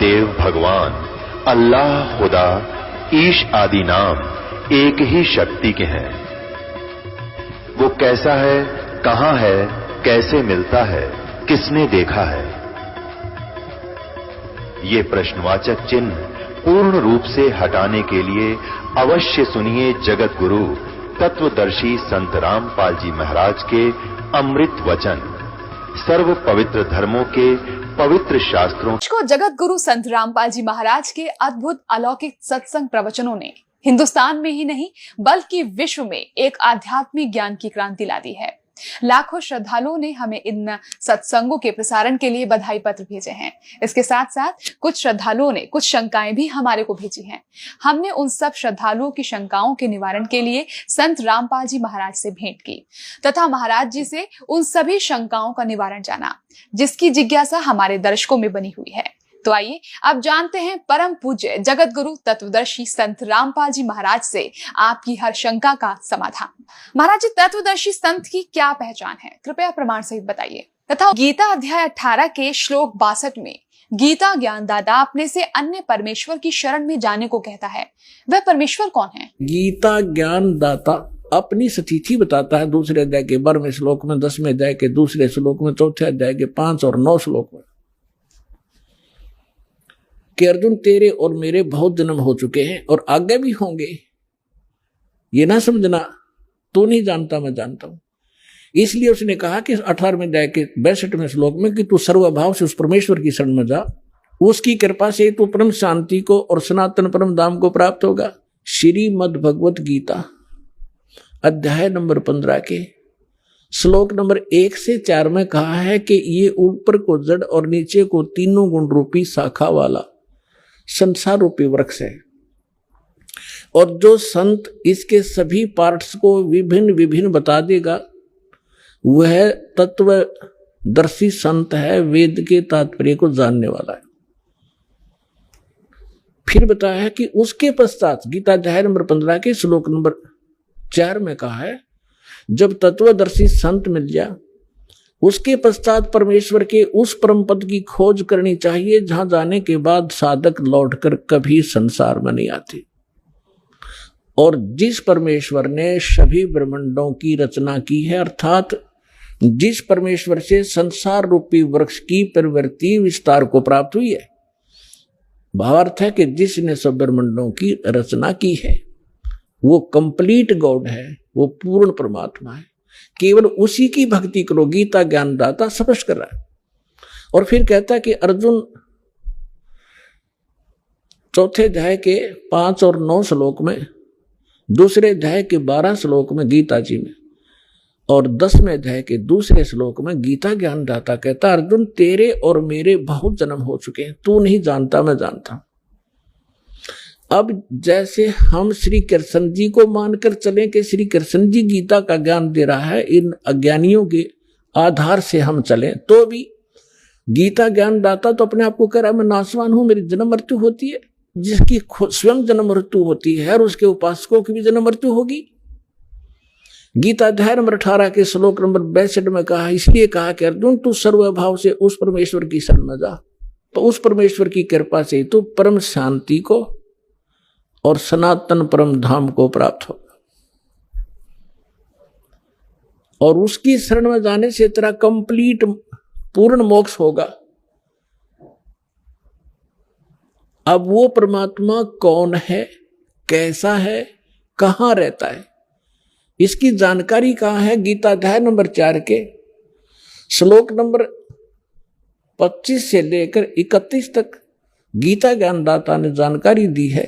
देव भगवान अल्लाह, खुदा, ईश आदि नाम एक ही शक्ति के हैं। वो कैसा है, कहां है, कैसे मिलता है, किसने देखा है? ये प्रश्नवाचक चिन्ह पूर्ण रूप से हटाने के लिए अवश्य सुनिए जगत गुरु तत्वदर्शी संत रामपाल जी महाराज के अमृत वचन, सर्व पवित्र धर्मों के पवित्र शास्त्रों को जगत गुरु संत रामपाल जी महाराज के अद्भुत अलौकिक सत्संग प्रवचनों ने हिंदुस्तान में ही नहीं बल्कि विश्व में एक आध्यात्मिक ज्ञान की क्रांति ला दी है। लाखों श्रद्धालुओं ने हमें इन सत्संगों के प्रसारण के लिए बधाई पत्र भेजे हैं। इसके साथ साथ कुछ श्रद्धालुओं ने कुछ शंकाएं भी हमारे को भेजी हैं। हमने उन सब श्रद्धालुओं की शंकाओं के निवारण के लिए संत रामपाल जी महाराज से भेंट की तथा महाराज जी से उन सभी शंकाओं का निवारण जाना, जिसकी जिज्ञासा हमारे दर्शकों में बनी हुई है। तो आइए अब जानते हैं परम पूज्य जगत गुरु तत्वदर्शी संत रामपाल जी महाराज से आपकी हर शंका का समाधान। महाराज जी, तत्वदर्शी संत की क्या पहचान है, कृपया प्रमाण सहित बताइए। तथा गीता अध्याय 18 के श्लोक 62 में गीता ज्ञानदाता अपने से अन्य परमेश्वर की शरण में जाने को कहता है, वह परमेश्वर कौन है? गीता ज्ञानदाता अपनी स्थिति बताता है दूसरे अध्याय के 12वें श्लोक में, 10वें अध्याय के दूसरे श्लोक में, चौथे अध्याय के 5 और 9 श्लोक में कि अर्जुन तेरे और मेरे बहुत जन्म हो चुके हैं और आगे भी होंगे। ये ना समझना तू नहीं जानता मैं जानता हूं। इसलिए उसने कहा कि 18वें अध्याय के 62वें श्लोक में कि तू सर्वभाव से उस परमेश्वर की शरण में जा, उसकी कृपा से तू परम शांति को और सनातन परम धाम को प्राप्त होगा। श्रीमद् भगवत गीता अध्याय नंबर 15 के श्लोक नंबर 1 से 4 में कहा है कि ये ऊपर को जड़ और नीचे को तीनों गुण रूपी शाखा वाला संसार रूपी वृक्ष है और जो संत इसके सभी पार्ट्स को विभिन्न विभिन्न बता देगा वह तत्वदर्शी संत है, वेद के तात्पर्य को जानने वाला है। फिर बताया है कि उसके पश्चात गीता अध्याय नंबर 15 के श्लोक नंबर 4 में कहा है जब तत्वदर्शी संत मिल जाए उसके पश्चात परमेश्वर के उस परम पद की खोज करनी चाहिए जहां जाने के बाद साधक लौटकर कभी संसार में नहीं आते। और जिस परमेश्वर ने सभी ब्रह्मांडों की रचना की है, अर्थात जिस परमेश्वर से संसार रूपी वृक्ष की प्रवृत्ति विस्तार को प्राप्त हुई है, भावार्थ है कि जिसने सब ब्रह्मांडों की रचना की है वो कंप्लीट गॉड है, वो पूर्ण परमात्मा है। केवल उसी की भक्ति करो, गीता ज्ञानदाता स्पष्ट कर रहा है। और फिर कहता है कि अर्जुन चौथे अध्याय के 5 और 9 श्लोक में, दूसरे अध्याय के 12 श्लोक में गीता जी में और 10वें अध्याय के दूसरे श्लोक में गीता ज्ञानदाता कहता अर्जुन तेरे और मेरे बहुत जन्म हो चुके हैं, तू नहीं जानता मैं जानता हूं। अब जैसे हम श्री कृष्ण जी को मानकर चलें कि श्री कृष्ण जी गीता का ज्ञान दे रहा है, इन अज्ञानियों के आधार से हम चलें तो भी गीता ज्ञान दाता तो अपने आप को कह रहा है मैं नाशवान हूं, मेरी जन्म मृत्यु होती है। जिसकी स्वयं जन्म मृत्यु होती है और उसके उपासकों की भी जन्म मृत्यु होगी। गीता अध्याय नंबर 18 के श्लोक नंबर 62 में कहा, इसलिए कहा कि अर्जुन तू सर्वभाव से उस परमेश्वर की शरण में जा, तो उस परमेश्वर की कृपा से तू परम शांति को और सनातन परम धाम को प्राप्त होगा। और उसकी शरण में जाने से तेरा कंप्लीट पूर्ण मोक्ष होगा। अब वो परमात्मा कौन है, कैसा है, कहां रहता है, इसकी जानकारी कहां है? गीता अध्याय नंबर 4 के श्लोक नंबर 25 से लेकर 31 तक गीता ज्ञानदाता ने जानकारी दी है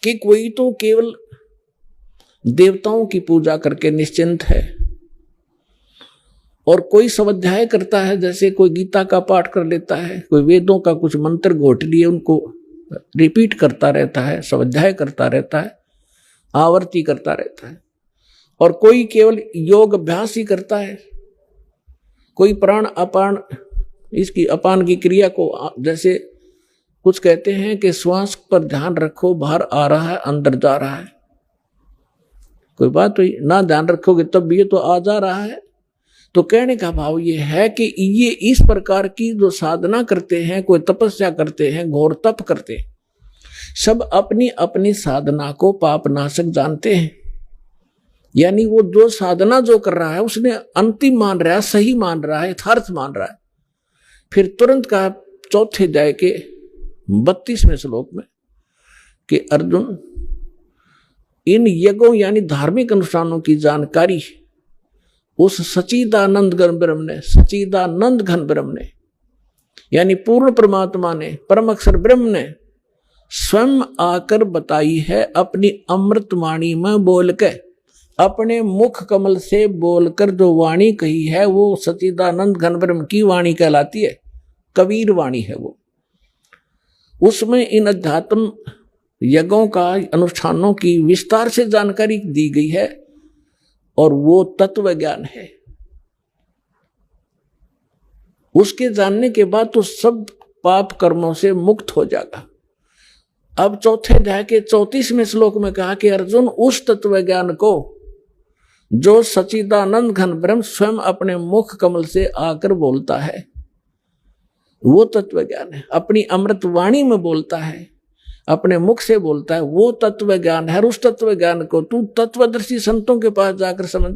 कि कोई तो केवल देवताओं की पूजा करके निश्चिंत है और कोई स्वाध्याय करता है, जैसे कोई गीता का पाठ कर लेता है, कोई वेदों का कुछ मंत्र घोट लिए उनको रिपीट करता रहता है, स्वाध्याय करता रहता है, आवर्ती करता रहता है। और कोई केवल योग अभ्यास ही करता है, कोई प्राण अपान इसकी अपान की क्रिया को, जैसे कुछ कहते हैं कि श्वास पर ध्यान रखो, बाहर आ रहा है अंदर जा रहा है, कोई बात हुई ना ध्यान रखोगे तब भी ये तो आ जा रहा है। तो कहने का भाव ये है कि ये इस प्रकार की जो साधना करते हैं, कोई तपस्या करते हैं, घोर तप करते हैं, सब अपनी अपनी साधना को पाप नाशक जानते हैं। यानी वो जो साधना जो कर रहा है उसने अंतिम मान रहा है, सही मान रहा है, यथार्थ मान रहा है। फिर तुरंत कहा चौथे अध्याय के 32वें श्लोक में कि अर्जुन, इन यज्ञों यानी धार्मिक अनुष्ठानों की जानकारी उस सच्चिदानंद घन ब्रह्म ने, सच्चिदानंद घन ब्रह्म ने, यानी पूर्ण परमात्मा ने, परम अक्षर ब्रह्म ने स्वयं आकर बताई है। अपनी अमृत वाणी में बोल के, अपने मुख कमल से बोलकर जो वाणी कही है वो सच्चिदानंद घन ब्रह्म की वाणी कहलाती है, कबीर वाणी है वो। उसमें इन अध्यात्म यज्ञों का, अनुष्ठानों की विस्तार से जानकारी दी गई है और वो तत्व ज्ञान है। उसके जानने के बाद तो सब पाप कर्मों से मुक्त हो जाएगा। अब चौथे अध्याय के 34वें श्लोक में कहा कि अर्जुन, उस तत्व ज्ञान को जो सच्चिदानंद घन ब्रह्म स्वयं अपने मुख कमल से आकर बोलता है, वो तत्व ज्ञान है। अपनी अमृत वाणी में बोलता है, अपने मुख से बोलता है, वो तत्व ज्ञान है। उस तत्व ज्ञान को तू तत्वदर्शी संतों के पास जाकर समझ।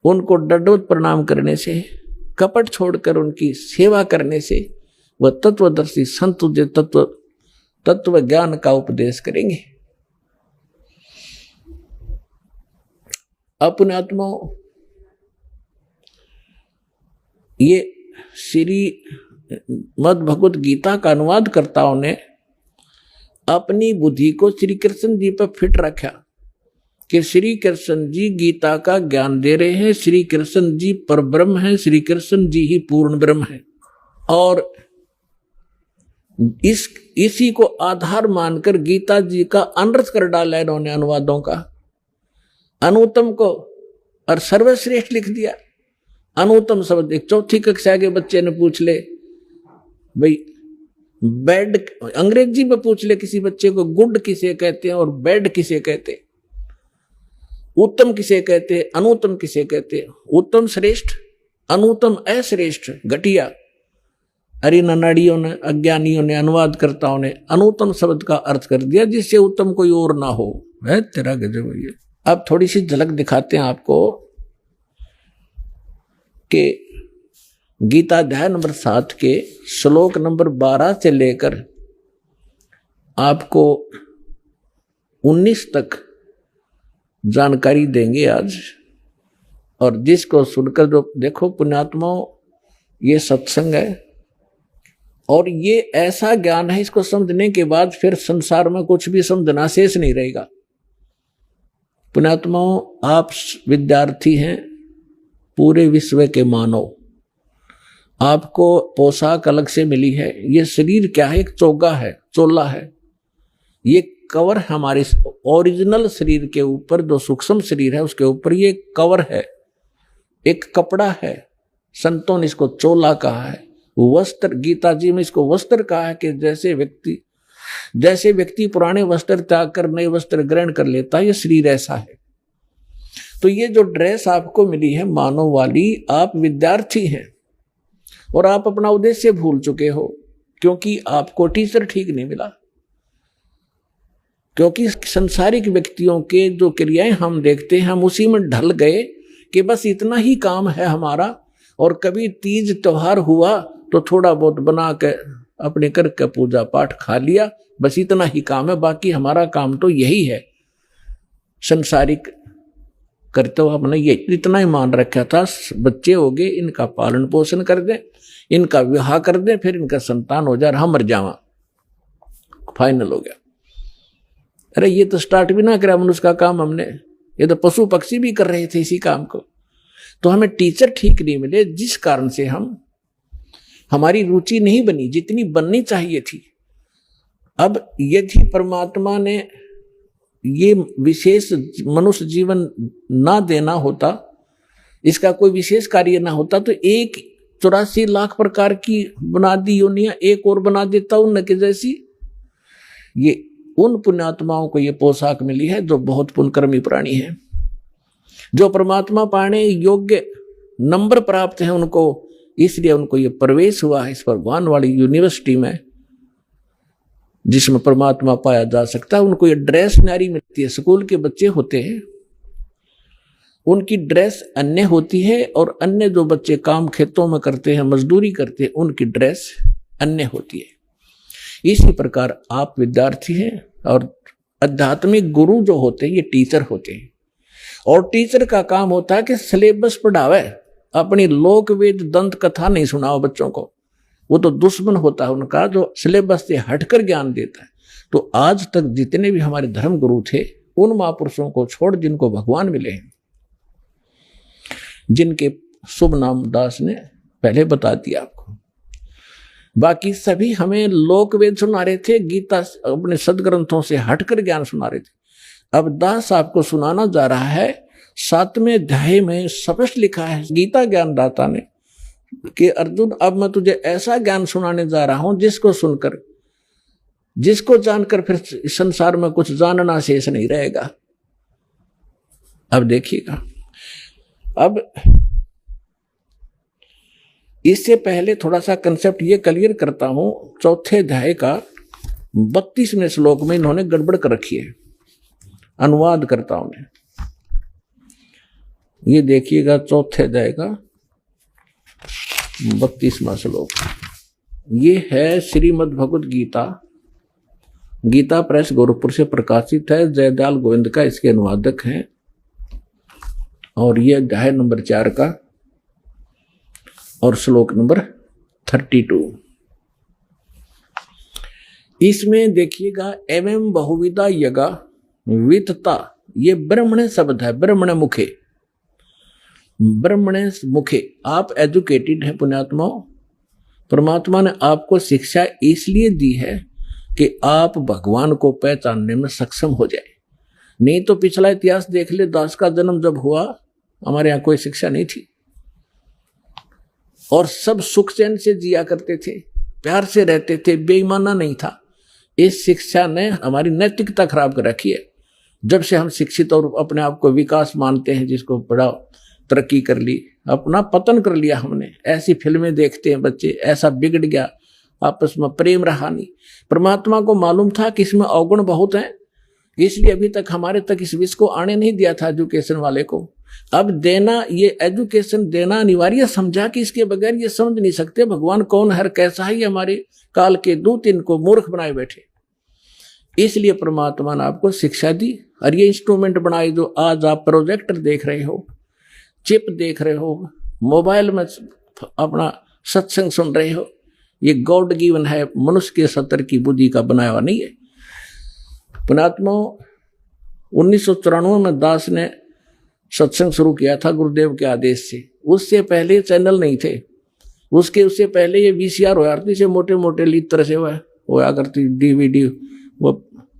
उनको दंडवत प्रणाम करने से, कपट छोड़कर उनकी सेवा करने से वह तत्वदर्शी संत तुझे तत्व ज्ञान का उपदेश करेंगे। अपने आत्मा, ये श्री मद भगवत गीता का अनुवाद कर्ताओं ने अपनी बुद्धि को श्री कृष्ण जी पर फिट रखा कि श्री कृष्ण जी गीता का ज्ञान दे रहे हैं, श्री कृष्ण जी परब्रह्म हैं, श्री कृष्ण जी ही पूर्ण ब्रह्म हैं। और इसी को आधार मानकर गीता जी का अनर्थ कर डाला इन्होंने अनुवादों का। अनुत्तम को और सर्वश्रेष्ठ लिख दिया। अनुत्तम शब्द एक चौथी कक्षा के बच्चे ने पूछ ले, भाई बेड अंग्रेजी में पूछ ले किसी बच्चे को, गुड किसे कहते हैं और बेड किसे कहते हैं, उत्तम किसे कहते हैं, अनुत्तम किसे कहते हैं। उत्तम श्रेष्ठ, अनुत्तम अश्रेष्ठ, घटिया। अरे ननाड़ियों ने, अज्ञानियों ने, अनुवादकर्ताओं ने अनुत्तम शब्द का अर्थ कर दिया जिससे उत्तम कोई और ना हो। है तेरा गजब है ये। अब थोड़ी सी झलक दिखाते हैं आपको कि गीता अध्याय नंबर 7 के श्लोक नंबर 12 से लेकर आपको 19 तक जानकारी देंगे आज। और जिसको सुनकर जो देखो पुण्यात्माओं, ये सत्संग है और ये ऐसा ज्ञान है, इसको समझने के बाद फिर संसार में कुछ भी समझना शेष नहीं रहेगा। पुण्यात्माओं, आप विद्यार्थी हैं, पूरे विश्व के मानव। आपको पोशाक अलग से मिली है। ये शरीर क्या है? एक चोगा है, चोला है। ये कवर हमारे ओरिजिनल शरीर के ऊपर, जो सूक्ष्म शरीर है उसके ऊपर ये कवर है, एक कपड़ा है। संतों ने इसको चोला कहा है। वस्त्र, गीता जी में इसको वस्त्र कहा है कि जैसे व्यक्ति पुराने वस्त्र त्याग कर नए वस्त्र ग्रहण कर लेता है, ये शरीर ऐसा है। तो ये जो ड्रेस आपको मिली है मानव वाली, आप विद्यार्थी हैं और आप अपना उद्देश्य भूल चुके हो क्योंकि आपको टीचर ठीक नहीं मिला। क्योंकि संसारिक व्यक्तियों के जो क्रियाएं हम देखते हैं, हम उसी में ढल गए कि बस इतना ही काम है हमारा। और कभी तीज त्योहार हुआ तो थोड़ा बहुत बना के अपने करके पूजा पाठ खा लिया, बस इतना ही काम है। बाकी हमारा काम तो यही है। संसारिक करते हुए हमने ये इतना ही मान रखा था, बच्चे हो गए, इनका पालन पोषण कर दें, इनका विवाह कर दें, फिर इनका संतान हो जाए, हम मर जावा, फाइनल हो गया। अरे ये तो स्टार्ट भी ना करा मनुष्य का काम हमने, ये तो पशु पक्षी भी कर रहे थे इसी काम को। तो हमें टीचर ठीक नहीं मिले, जिस कारण से हमारी रुचि नहीं बनी जितनी बननी चाहिए थी। अब यदि परमात्मा ने ये विशेष मनुष्य जीवन ना देना होता, इसका कोई विशेष कार्य ना होता, तो 84 लाख प्रकार की बना दी योनियां, एक और बना देता उनके जैसी। ये उन पुण्यात्माओं को ये पोशाक मिली है जो बहुत पुण्यकर्मी प्राणी है। जो परमात्मा पाने योग्य नंबर प्राप्त है उनको, इसलिए उनको ये प्रवेश हुआ है इस भगवान वाली यूनिवर्सिटी में जिसमें परमात्मा पाया जा सकता है। उनको ये ड्रेस नारी मिलती है। स्कूल के बच्चे होते हैं, उनकी ड्रेस अन्य होती है, और अन्य जो बच्चे काम खेतों में करते हैं, मजदूरी करते हैं, उनकी ड्रेस अन्य होती है। इसी प्रकार आप विद्यार्थी हैं और आध्यात्मिक गुरु जो होते हैं ये टीचर होते हैं, और टीचर का काम होता है कि सिलेबस पढ़ावे, अपनी लोक वेद दंत कथा नहीं सुनाओ बच्चों को। वो तो दुश्मन होता है उनका जो सिलेबस से हटकर ज्ञान देता है। तो आज तक जितने भी हमारे धर्म गुरु थे उन महापुरुषों को छोड़ जिनको भगवान मिले हैं, जिनके शुभ नाम दास ने पहले बता दिया आपको, बाकी सभी हमें लोक वेद सुना रहे थे, गीता अपने सदग्रंथों से हटकर ज्ञान सुना रहे थे। अब दास आपको सुनाना जा रहा है 7वें अध्याय में स्पष्ट लिखा है गीता ज्ञानदाता ने कि अर्जुन अब मैं तुझे ऐसा ज्ञान सुनाने जा रहा हूं जिसको सुनकर, जिसको जानकर फिर संसार में कुछ जानना शेष नहीं रहेगा। अब देखिएगा, अब इससे पहले थोड़ा सा कंसेप्ट ये क्लियर करता हूं। 4थे अध्याय का 32वें श्लोक में इन्होंने गड़बड़ कर रखी है अनुवादकर्ताओं ने। ये देखिएगा 4थे अध्याय का 32वां श्लोक, ये है श्रीमद् भगवद गीता, गीता प्रेस गोरखपुर से प्रकाशित है। जयदयाल गोविंद का इसके अनुवादक हैं, और ये अध्याय नंबर 4 का और श्लोक नंबर 32। इसमें देखिएगा एवं बहुविधा यगा वितता, ये ब्रह्मण शब्द है, ब्रह्मण मुखे, ब्रह्मण मुखे। आप एजुकेटेड हैं पुण्यात्माओं, परमात्मा ने आपको शिक्षा इसलिए दी है कि आप भगवान को पहचानने में सक्षम हो जाए। नहीं तो पिछला इतिहास देख ले, दास का जन्म जब हुआ हमारे यहाँ कोई शिक्षा नहीं थी, और सब सुख चैन से जिया करते थे, प्यार से रहते थे, बेईमाना नहीं था। इस शिक्षा ने हमारी नैतिकता खराब कर रखी है। जब से हम शिक्षित और अपने आप को विकास मानते हैं, जिसको बड़ा तरक्की कर ली, अपना पतन कर लिया हमने। ऐसी फिल्में देखते हैं बच्चे, ऐसा बिगड़ गया, आपस में प्रेम रहा नहीं। परमात्मा को मालूम था कि इसमें अवगुण बहुत हैं, इसलिए अभी तक हमारे तक इस विषय को आने नहीं दिया था एजुकेशन वाले को। अब देना, ये एजुकेशन देना अनिवार्य समझा कि इसके बगैर ये समझ नहीं सकते भगवान कौन है, कैसा है। ये हमारे काल के दूत इनको मूर्ख बनाए बैठे, इसलिए परमात्मा ने आपको शिक्षा दी। और ये इंस्ट्रूमेंट बनाए जो आज आप प्रोजेक्टर देख रहे हो, चिप देख रहे हो, मोबाइल में अपना सत्संग सुन रहे हो, ये गॉड गिवन है, मनुष्य के सतर की बुद्धि का बनाया हुआ नहीं है। पुणात्मा 1994 में दास ने सत्संग शुरू किया था गुरुदेव के आदेश से। उससे पहले चैनल नहीं थे, उससे पहले ये VCR होया करती से मोटे मोटे लीड तरह से होया करती, DVD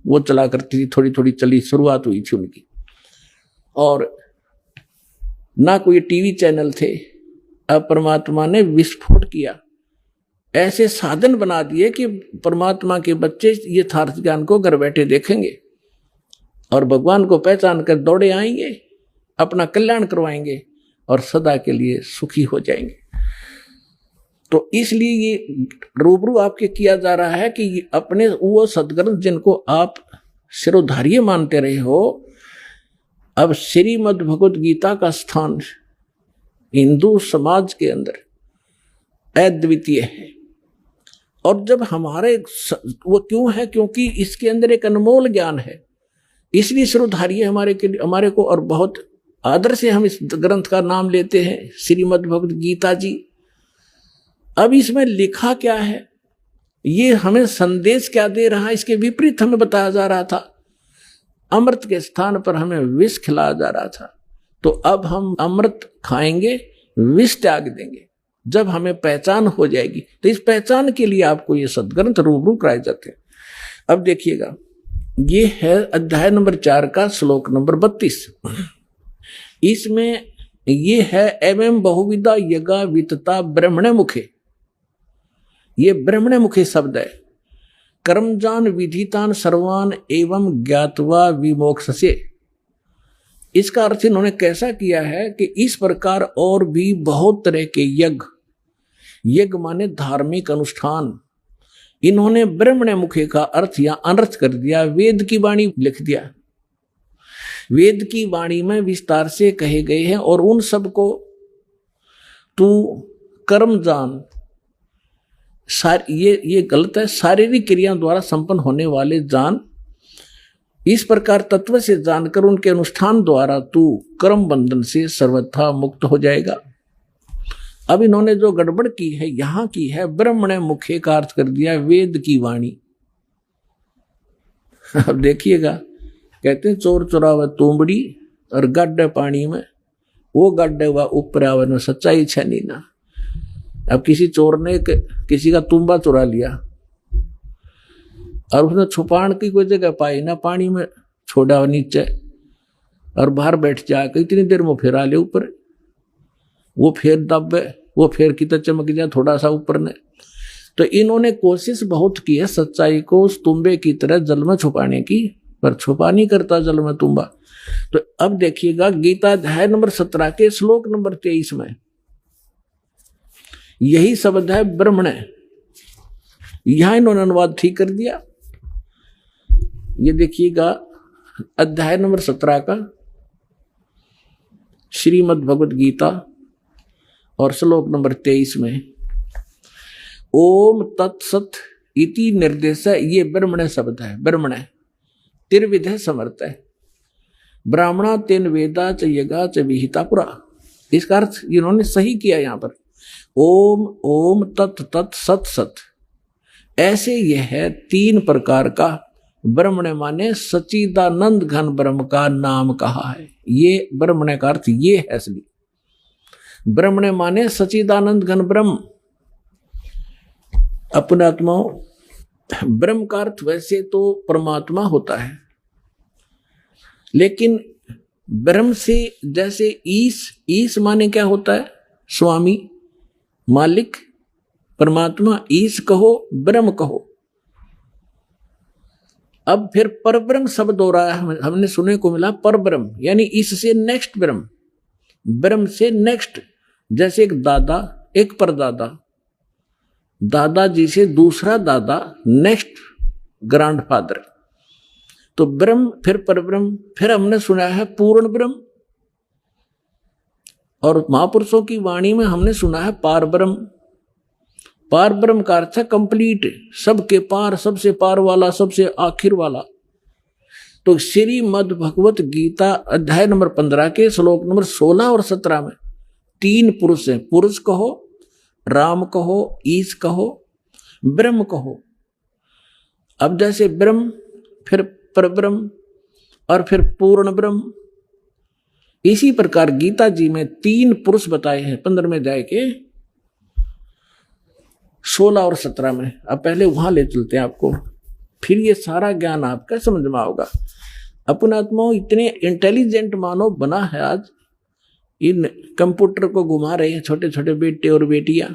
वो चला करती थी, थोड़ी थोड़ी चली, शुरुआत हुई थी उनकी। और ना कोई टीवी चैनल थे। अब परमात्मा ने विस्फोट किया, ऐसे साधन बना दिए कि परमात्मा के बच्चे यथार्थ ज्ञान को घर बैठे देखेंगे और भगवान को पहचान कर दौड़े आएंगे, अपना कल्याण करवाएंगे और सदा के लिए सुखी हो जाएंगे। तो इसलिए ये रूबरू आपके किया जा रहा है कि अपने वो सदग्रंथ जिनको आप शिरोधार्य मानते रहे हो, अब श्रीमद् भगवद गीता का स्थान हिंदू समाज के अंदर अद्वितीय है। और जब हमारे वो क्यों है, क्योंकि इसके अंदर एक अनमोल ज्ञान है, इसलिए शिरोधार्य हमारे को और बहुत आदर से हम इस ग्रंथ का नाम लेते हैं, श्रीमद् भगवद गीता जी। अब इसमें लिखा क्या है, ये हमें संदेश क्या दे रहा है, इसके विपरीत हमें बताया जा रहा था। अमृत के स्थान पर हमें विष खिलाया जा रहा था। तो अब हम अमृत खाएंगे, विष त्याग देंगे। जब हमें पहचान हो जाएगी, तो इस पहचान के लिए आपको ये सदग्रंथ रूबरू कराए जाते हैं। अब देखिएगा, ये है अध्याय नंबर 4 का श्लोक नंबर 32। इसमें ये है एवं बहुविधा यज्ञा वितता ब्रह्मण मुखे। ये ब्रह्मण मुखे शब्द है। कर्मजान विधितान सर्वान एवं ज्ञातवा विमोक्षसे। इसका अर्थ इन्होंने कैसा किया है कि इस प्रकार और भी बहुत तरह के यज्ञ, यज्ञ माने धार्मिक अनुष्ठान, इन्होंने ब्रह्मण्य मुखे का अर्थ या अनर्थ कर दिया, वेद की वाणी लिख दिया। वेद की वाणी में विस्तार से कहे गए हैं और उन सब को तू कर्म जान। ये गलत है, शारीरिक क्रिया द्वारा संपन्न होने वाले जान। इस प्रकार तत्व से जानकर उनके अनुष्ठान द्वारा तू कर्म बंधन से सर्वथा मुक्त हो जाएगा। अब इन्होंने जो गड़बड़ की है यहां की है, ब्रह्मण्य मुखे का अर्थ कर दिया वेद की वाणी। अब देखिएगा, कहते हैं चोर चुरावे तुमड़ी और गड्ढे पानी में, वो गड्ढे हुआ ऊपर आवे न सच्चाई छनी ना। अब किसी चोर ने किसी का तुम्बा चुरा लिया और उसने छुपाने की कोई जगह पाई ना, पानी में छोड़ा नीचे और बाहर बैठ जाकर इतनी देर में फिर आ ले ऊपर, वो फिर दबे, वो फिर कितना चमक जाए थोड़ा सा ऊपर ने। तो इन्होंने कोशिश बहुत की है सच्चाई को उस तुम्बे की तरह जल में छुपाने की, पर छुपा नहीं करता जल में तुम्बा। तो अब देखिएगा गीता अध्याय नंबर 17 के श्लोक नंबर 23 में यही शब्द है ब्रह्मण्य, यहां इन्होंने अनुवाद ठीक कर दिया। ये देखिएगा अध्याय नंबर 17 का श्रीमद् भगवद गीता और श्लोक नंबर 23 में ओम तत्सत इति निर्देश, ये ब्रह्मण्य शब्द है। ब्रह्मण्य त्रिविध समर्थ है, ब्राह्मणा तेन वेदा च यज्ञा च विहिता पुरा। इसका अर्थ इन्होंने सही किया यहां पर, ओम ओम तत् तत् सत सत, ऐसे यह है 3 प्रकार का ब्रह्मण्य माने सच्चिदानंद घन ब्रह्म का नाम कहा है। ये ब्रह्मण्य का अर्थ ये है असली ब्रह्मण्य माने सच्चिदानंद घन ब्रह्म। अपने आत्माओं, ब्रह्म का अर्थ वैसे तो परमात्मा होता है, लेकिन ब्रह्म से जैसे ईश माने क्या होता है? स्वामी, मालिक, परमात्मा। ईश कहो, ब्रह्म कहो। अब फिर परब्रह्म शब्द हो रहा है, हमने सुनने को मिला परब्रह्म, यानी इससे नेक्स्ट ब्रह्म, ब्रह्म से नेक्स्ट। जैसे एक दादा, एक परदादा, दादाजी से दूसरा दादा, नेक्स्ट ग्रैंडफादर। तो ब्रह्म, फिर परब्रह्म, फिर हमने सुना है पूर्ण ब्रह्म, और महापुरुषों की वाणी में हमने सुना है पार ब्रह्म। पार ब्रह्म का अर्थ है कंप्लीट, सबके पार, सबसे पार वाला, सबसे आखिर वाला। तो श्रीमद् भगवत गीता अध्याय नंबर 15 के श्लोक नंबर 16 और 17 में 3 पुरुष हैं। पुरुष कहो, राम कहो, ईश कहो, ब्रह्म कहो। अब जैसे ब्रह्म, फिर परब्रह्म और फिर पूर्ण ब्रह्म, इसी प्रकार गीता जी में 3 पुरुष बताए हैं 15वें अध्याय के 16 और 17 में। अब पहले वहां ले चलते हैं आपको, फिर ये सारा ज्ञान आपका समझ में आओगा। अपने आत्माओं, इतने इंटेलिजेंट मानव बना है आज, इन कंप्यूटर को घुमा रहे हैं छोटे छोटे बेटे और बेटियां।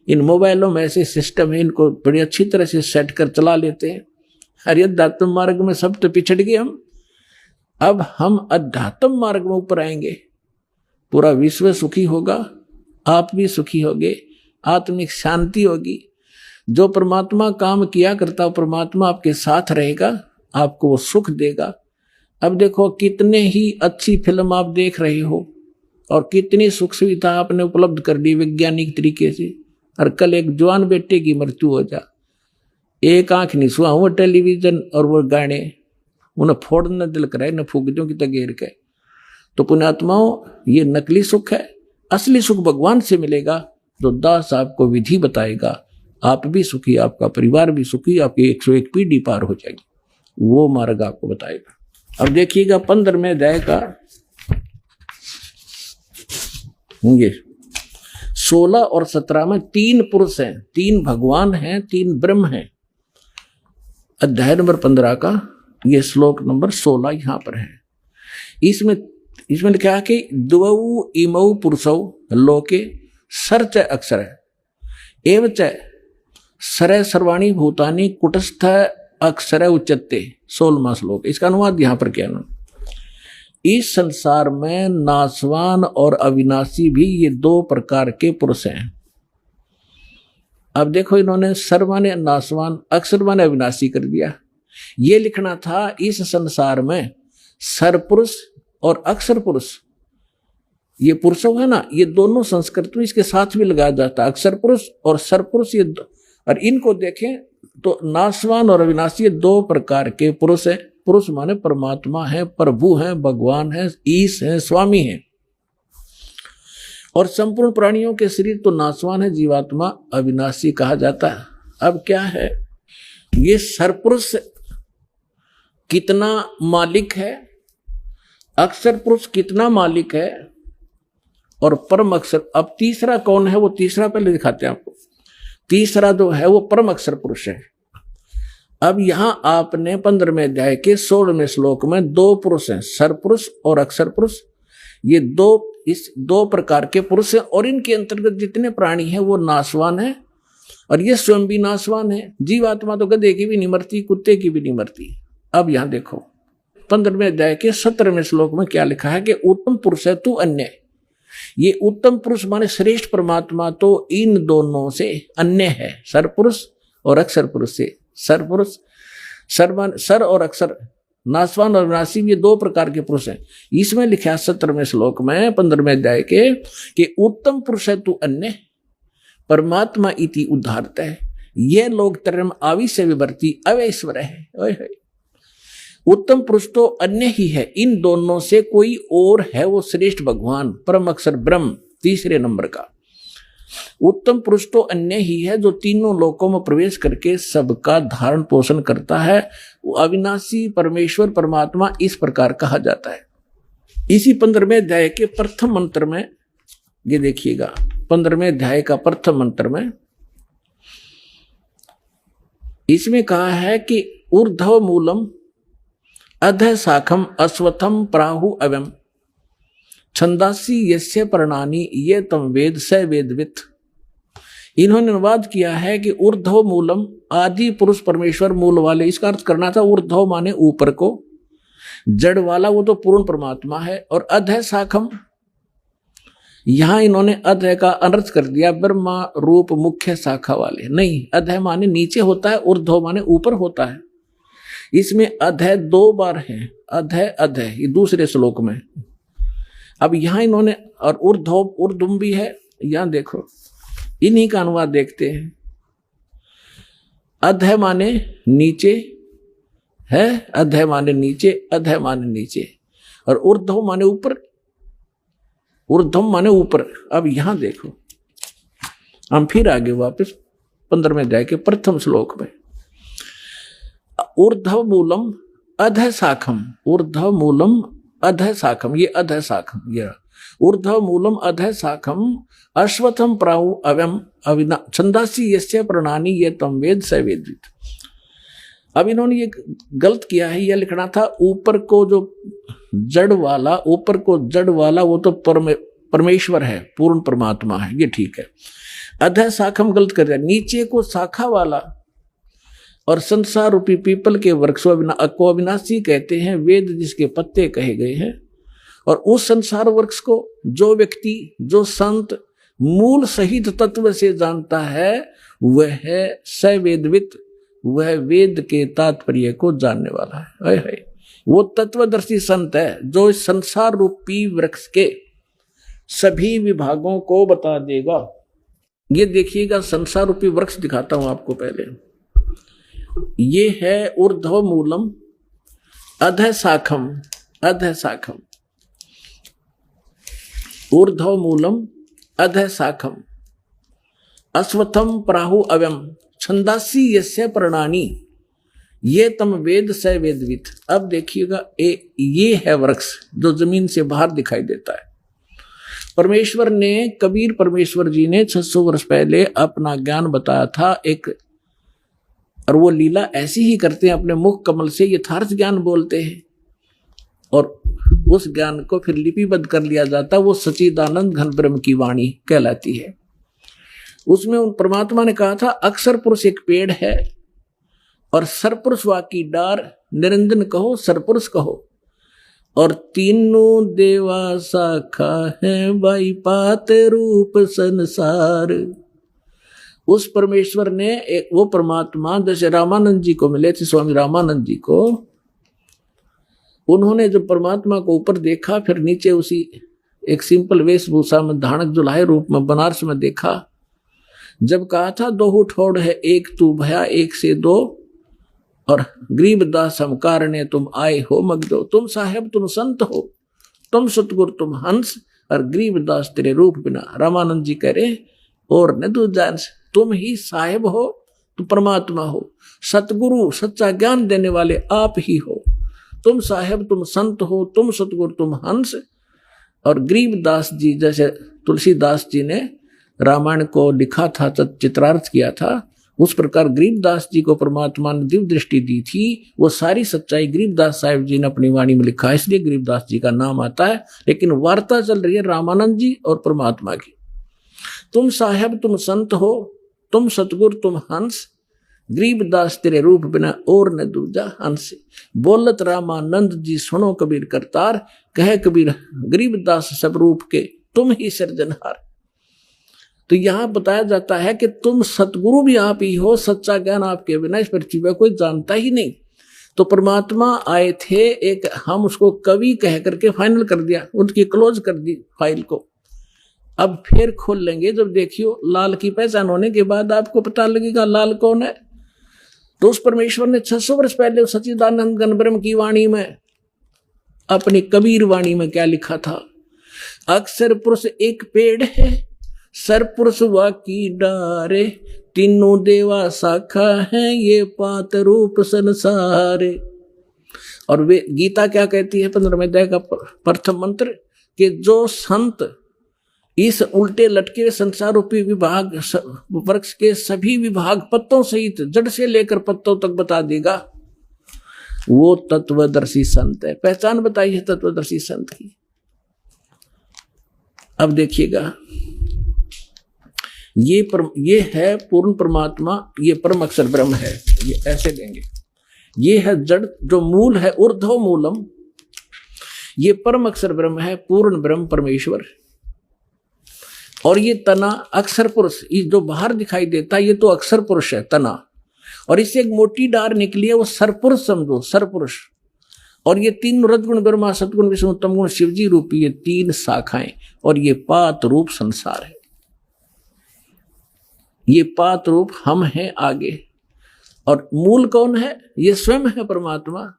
इन मोबाइलों में ऐसे सिस्टम है, इनको बड़ी अच्छी तरह से सेट कर चला लेते हैं। अरे अध्यात्म मार्ग में सब तो पिछड़ गए हम, अब हम अध्यात्म मार्ग में ऊपर आएंगे, पूरा विश्व सुखी होगा, आप भी सुखी होगे, आत्मिक शांति होगी। जो परमात्मा काम किया करता है, परमात्मा आपके साथ रहेगा, आपको वो सुख देगा। अब देखो कितने ही अच्छी फिल्म आप देख रहे हो और कितनी सुख सुविधा आपने उपलब्ध कर दी वैज्ञानिक तरीके से, और कल एक जवान बेटे की मृत्यु हो जा, एक आंख नहीं सुहा, वो टेलीविजन और वो गाने उन्हें फोड़ने दिल कराए, न फूक की तगेर के। तो पुण्यात्माओं, ये नकली सुख है, असली सुख भगवान से मिलेगा, जो दास आपको विधि बताएगा। आप भी सुखी, आपका परिवार भी सुखी, आपकी 101 पीढ़ी पार हो जाएगी, वो मार्ग आपको बताएगा। अब देखिएगा 15वें अध्याय का ये 16 और 17 में 3 पुरुष हैं, 3 भगवान हैं, 3 ब्रह्म हैं। अध्याय नंबर 15 का ये श्लोक नंबर 16 यहां पर है। इसमें क्या है कि द्वौ इमौ पुरुषौ लोके सर्च अक्षर एवच सर सर्वाणी भूतानि कुटस्थ अक्षर उच्चते। 16वां श्लोक, इसका अनुवाद यहां पर क्या ना, इस संसार में नाशवान और अविनाशी भी ये दो प्रकार के पुरुष हैं। अब देखो, इन्होंने सर माने नाशवान, अक्षर माने अविनाशी कर दिया। ये लिखना था इस संसार में सर पुरुष और अक्षर पुरुष, ये पुरुष है ना, ये दोनों संस्कृत में इसके साथ भी लगाया जाता है, अक्षर पुरुष और सर पुरुष। ये और इनको देखें तो नाशवान और अविनाशी ये दो प्रकार के पुरुष है। पुरुष माने परमात्मा है, प्रभु है, भगवान है, ईश है, स्वामी है। और संपूर्ण प्राणियों के शरीर तो नाशवान है, जीवात्मा अविनाशी कहा जाता है। अब क्या है, ये सरपुरुष कितना मालिक है, अक्षर पुरुष कितना मालिक है, और परम अक्षर। अब तीसरा कौन है, वो तीसरा पहले दिखाते हैं आपको। तीसरा जो है वो परम अक्षर पुरुष है। अब यहां आपने 15वें अध्याय के 16वें श्लोक में दो पुरुष हैं, सरपुरुष और अक्षर पुरुष। ये इस दो प्रकार के पुरुष हैं, और इनके अंतर्गत जितने प्राणी हैं वो नाशवान है, और ये स्वयं भी नाशवान है। जीवात्मा तो गधे की भी नहीं मरती, कुत्ते की भी नहीं मरती। अब यहां देखो 15वें अध्याय के 17वें श्लोक में क्या लिखा है कि उत्तम पुरुष है तू अन्य। ये उत्तम पुरुष माने श्रेष्ठ परमात्मा तो इन दोनों से अन्य है, सर पुरुष और अक्षर पुरुष से। सर पुरुष, सर और अक्षर, नाशवान और विनाशी, ये दो प्रकार के पुरुष हैं। इसमें लिखा 17वें श्लोक में 15वें अध्याय के कि उत्तम पुरुष है तू अन्य, परमात्मा इति उद्धारत है। ये लोग तरम आविश्य विवर्ती अवैश्वर है। उत्तम पुरुष तो अन्य ही है, इन दोनों से कोई और है, वो श्रेष्ठ भगवान परम अक्षर ब्रह्म तीसरे नंबर का। उत्तम पुरुष तो अन्य ही है जो तीनों लोकों में प्रवेश करके सबका धारण पोषण करता है। वो अविनाशी परमेश्वर परमात्मा इस प्रकार कहा जाता है। इसी 15वें अध्याय के प्रथम मंत्र में ये देखिएगा, 15वें अध्याय का प्रथम मंत्र में इसमें कहा है कि ऊर्ध्व मूलम अधः शाखम अश्वत्थम प्राहु अवम छंदासी यस्य पर्णानि ये तम वेद स वेदवित। इन्होंने अनुवाद किया है कि ऊर्ध्व मूलम, आदि पुरुष परमेश्वर मूल वाले, इसका अर्थ करना था ऊर्ध्व माने ऊपर को, जड़ वाला वो तो पूर्ण परमात्मा है। और अधः शाखम, यहां इन्होंने अधः का अनर्थ कर दिया, ब्रह्मा रूप मुख्य शाखा वाले। नहीं, अधः माने नीचे होता है, ऊर्ध्व माने ऊपर होता है। इसमें अधः दो बार है, अधः अधः, ये दूसरे श्लोक में। अब यहां इन्होंने, और ऊर्ध्व ऊर्ध्व भी है, यहां देखो इन्हीं का अनुवाद देखते हैं। अधः माने नीचे है, अधः माने नीचे, अधः माने नीचे, और ऊर्ध्व माने ऊपर, ऊर्ध्व माने ऊपर। अब यहां देखो, हम फिर आगे वापस 15वें अध्याय के प्रथम श्लोक में, ऊर्ध्व मूलम अधः शाखम, ऊर्ध्व मूलम अधः शाखम, ये अधः शाखम, ये ऊर्ध्व मूलम अधः शाखम अश्वत्थम प्राहु अवम अविना छंदासी यस्य पर्णानि ये तम वेद स वेदवित। अब इन्होंने ये गलत किया है, यह लिखना था ऊपर को जो जड़ वाला, ऊपर को जड़ वाला वो तो परमेश्वर है, पूर्ण परमात्मा है, ये ठीक है। अधः शाखम गलत कर दिया, नीचे को शाखा वाला, और संसार रूपी पीपल के वृक्ष को अविनाशी कहते हैं, वेद जिसके पत्ते कहे गए हैं। और उस संसार वृक्ष को जो व्यक्ति, जो संत मूल सहित तत्व से जानता है वह है सवेदवित, वह वेद के तात्पर्य को जानने वाला है। वो तत्वदर्शी संत है जो इस संसार रूपी वृक्ष के सभी विभागों को बता देगा। ये देखिएगा, संसार रूपी वृक्ष दिखाता हूं आपको पहले। ये है ऊर्ध्व मूलम अधः शाखम, अधः शाखम, ऊर्ध्व मूलम अधः शाखम अश्वत्थम प्राहु अवम छंदासी यस्य पर्णानि ये तम वेद स वेदवित। अब देखिएगा, ये है वृक्ष जो जमीन से बाहर दिखाई देता है। परमेश्वर ने, कबीर परमेश्वर जी ने 600 वर्ष पहले अपना ज्ञान बताया था एक, और वो लीला ऐसी ही करते हैं, अपने मुख कमल से यथार्थ ज्ञान बोलते हैं, और उस ज्ञान को फिर लिपिबद्ध कर लिया जाता, वो सच्चिदानंद घन ब्रह्म की वाणी कहलाती है। उसमें उन परमात्मा ने कहा था, अक्षर पुरुष एक पेड़ है और सरपुरुष वाकी डार, निरंजन कहो सरपुरुष कहो। और तीनों देवा शाखा है बाई पात रूप संसार। उस परमेश्वर ने वो परमात्मा जैसे रामानंद जी को मिले थे, स्वामी रामानंद जी को, उन्होंने जब परमात्मा को ऊपर देखा, फिर नीचे उसी एक सिंपल वेशभूषा में धानक जुलाहे रूप में बनारस में देखा। जब कहा था दो ठोड़ है एक तू भया एक से दो, और गरीबदास हम कारणे तुम आए हो मगदो, तुम साहेब तुम संत हो, तुम सतगुरु तुम हंस, और गरीबदास तेरे रूप बिना। रामानंद जी कह रहे और न तू जान, तुम ही साहेब हो, तुम परमात्मा हो, सतगुरु सच्चा ज्ञान देने वाले आप ही हो, तुम साहेब तुम संत हो, तुम सतगुरु तुम हंस। और गरीबदास जी जैसे तुलसीदास जी ने रामायण को लिखा था, चित्रार्थ किया था, उस प्रकार गरीबदास जी को परमात्मा ने दिव्य दृष्टि दी थी। वो सारी सच्चाई गरीबदास साहिब जी ने अपनी वाणी में लिखा, इसलिए गरीबदास जी का नाम आता है। लेकिन वार्ता चल रही है रामानंद जी और परमात्मा की। तुम साहेब तुम संत हो, तुम सतगुरु तुम हंस, गरीबदास तेरे रूप बिना और न दूजा हंस। बोलत रामानंद जी सुनो कबीर करतार, कहे कबीर गरीबदास सब रूप के तुम ही सृजनहार। तो यहां बताया जाता है कि तुम सतगुरु भी आप ही हो, सच्चा ज्ञान आपके बिना इस पृथ्वी पर कोई जानता ही नहीं। तो परमात्मा आए थे एक, हम उसको कवि कह करके फाइनल कर दिया, उनकी क्लोज कर दी फाइल को। अब फिर खोल लेंगे जब देखियो लाल की पहचान होने के बाद आपको पता लगेगा लाल कौन है। तो उस परमेश्वर ने 600 वर्ष पहले सच्चिदानंद घन ब्रह्म की वाणी में, अपनी कबीर वाणी में क्या लिखा था? अक्षर पुरुष एक पेड़ है, सरपुरुष वाकी डारे, तीनों देवा शाखा है ये पात रूप संसारे। और वे गीता क्या कहती है 15वें अध्याय का प्रथम मंत्र, कि जो संत इस उल्टे लटके हुए संसार रूपी विभाग वृक्ष के सभी विभाग पत्तों सहित जड़ से लेकर पत्तों तक बता देगा, वो तत्वदर्शी संत है। पहचान बताई है तत्वदर्शी संत की। अब देखिएगा, ये है पूर्ण परमात्मा, ये परम अक्षर ब्रह्म है। ये ऐसे देंगे, ये है जड़ जो मूल है, ऊर्ध्व मूलम, ये परम अक्षर ब्रह्म है, पूर्ण ब्रह्म परमेश्वर। और ये तना अक्षर पुरुष, ये जो बाहर दिखाई देता है ये तो अक्षर पुरुष है तना, और इससे एक मोटी डार निकली है, वो सरपुरुष समझो, सरपुरुष। और ये तीन रजगुण ब्रह्मा सतगुण विष्णु तमगुण शिवजी रूपी ये तीन शाखाएं, और ये पात रूप संसार है। ये पात रूप हम हैं आगे, और मूल कौन है? ये स्वयं है परमात्मा,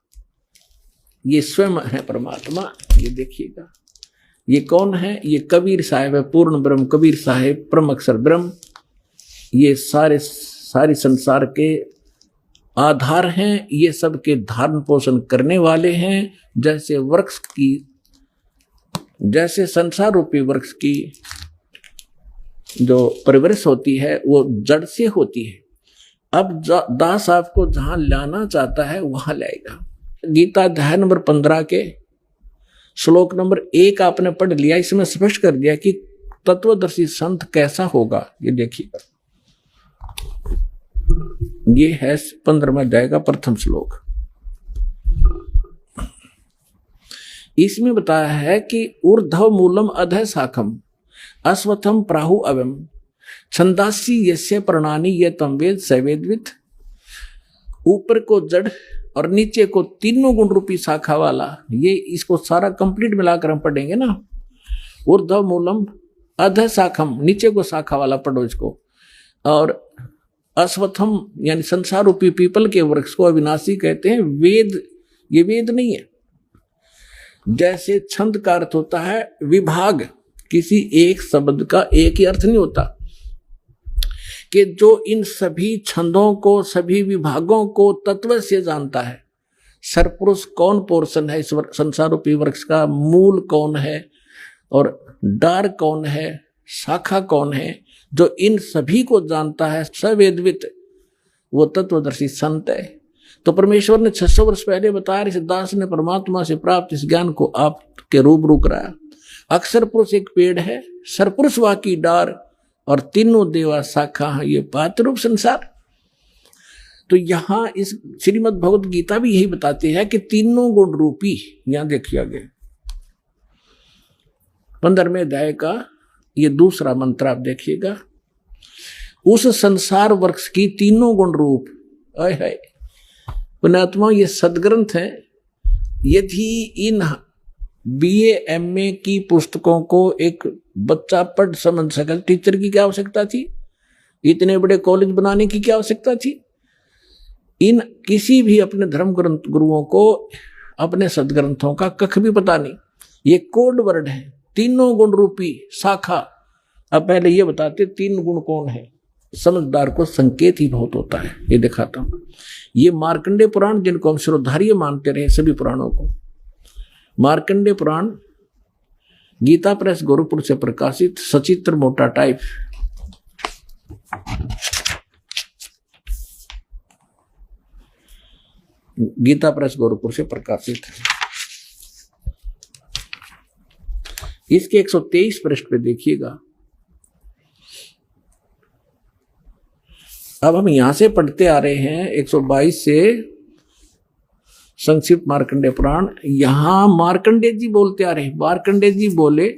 ये स्वयं है परमात्मा। ये देखिएगा, ये कौन है? ये कबीर साहिब है, पूर्ण ब्रह्म कबीर साहिब, परम अक्षर ब्रह्म। ये सारे संसार के आधार हैं, ये सब के धारण पोषण करने वाले हैं। जैसे वृक्ष की, जैसे संसार रूपी वृक्ष की जो परिवृष होती है वो जड़ से होती है। अब दास आपको जहां लाना चाहता है वहां लाएगा। गीता अध्याय नंबर 15 के श्लोक नंबर 1 आपने पढ़ लिया, इसमें स्पष्ट कर दिया कि तत्वदर्शी संत कैसा होगा। ये देखिएगा, ये है 15वें अध्याय का प्रथम श्लोक। इसमें बताया है कि ऊर्ध्व मूलम अधः शाखम अश्वत्थम प्राहु अवम छंदासी यस्य प्रणानी ये तम वेद सवेदवित। ऊपर को जड़ और नीचे को तीनों गुण रूपी शाखा वाला, ये इसको सारा कंप्लीट मिलाकर हम पढ़ेंगे ना। ऊर्ध्व मूलम अधः शाखम, नीचे को शाखा वाला पढ़ो इसको। और अश्वत्थम यानी संसार रूपी पीपल के वृक्ष को अविनाशी कहते हैं। वेद, ये वेद नहीं है। जैसे छंद का अर्थ होता है विभाग, किसी एक शब्द का एक ही अर्थ नहीं होता, कि जो इन सभी छंदों को, सभी विभागों को तत्व से जानता है। सरपुरुष कौन पोर्शन है इस संसार रूपी वृक्ष का, मूल कौन है और डार कौन है, शाखा कौन है, जो इन सभी को जानता है, सवेदवित, वो तत्वदर्शी संत है। तो परमेश्वर ने 600 वर्ष पहले बताया, इस दास ने परमात्मा से प्राप्त इस ज्ञान को आपके रूबरू कराया। अक्षर पुरुष एक पेड़ है, सरपुरुष वाकी डार, और तीनों देवा शाखा है ये पात रूप संसार। तो यहां इस श्रीमद् भगवत गीता भी यही बताते हैं कि तीनों गुण रूपी, यहां देखिए आगे 15वें अध्याय का ये दूसरा मंत्र आप देखिएगा, उस संसार वृक्ष की तीनों गुण रूप, आय हाय पुण्यात्मा ये सदग्रंथ है। यदि इन BA MA की पुस्तकों को एक बच्चा पढ़ समझ सके, टीचर की क्या आवश्यकता थी, इतने बड़े कॉलेज बनाने की क्या आवश्यकता थी। इन किसी भी अपने धर्म ग्रंथ गुरुओं को अपने सदग्रंथों का कख भी पता नहीं, ये कोड वर्ड है, तीनों गुण रूपी शाखा। अब पहले ये बताते तीन गुण कौन है, समझदार को संकेत ही बहुत होता है। ये दिखाता हूं, ये मार्कंडेय पुराण जिनको हम श्रोधार्य मानते रहे सभी पुराणों को, मार्कंडेय पुराण गीता प्रेस गोरखपुर से प्रकाशित, सचित्र मोटा टाइप, गीता प्रेस गोरखपुर से प्रकाशित है। इसके 123 पृष्ठ पे देखिएगा। अब हम यहां से पढ़ते आ रहे हैं 122 से संक्षिप्त मार्कंडेय पुराण। यहां मार्कंडेय जी बोलते आ रहे हैं, मार्कंडेय जी बोले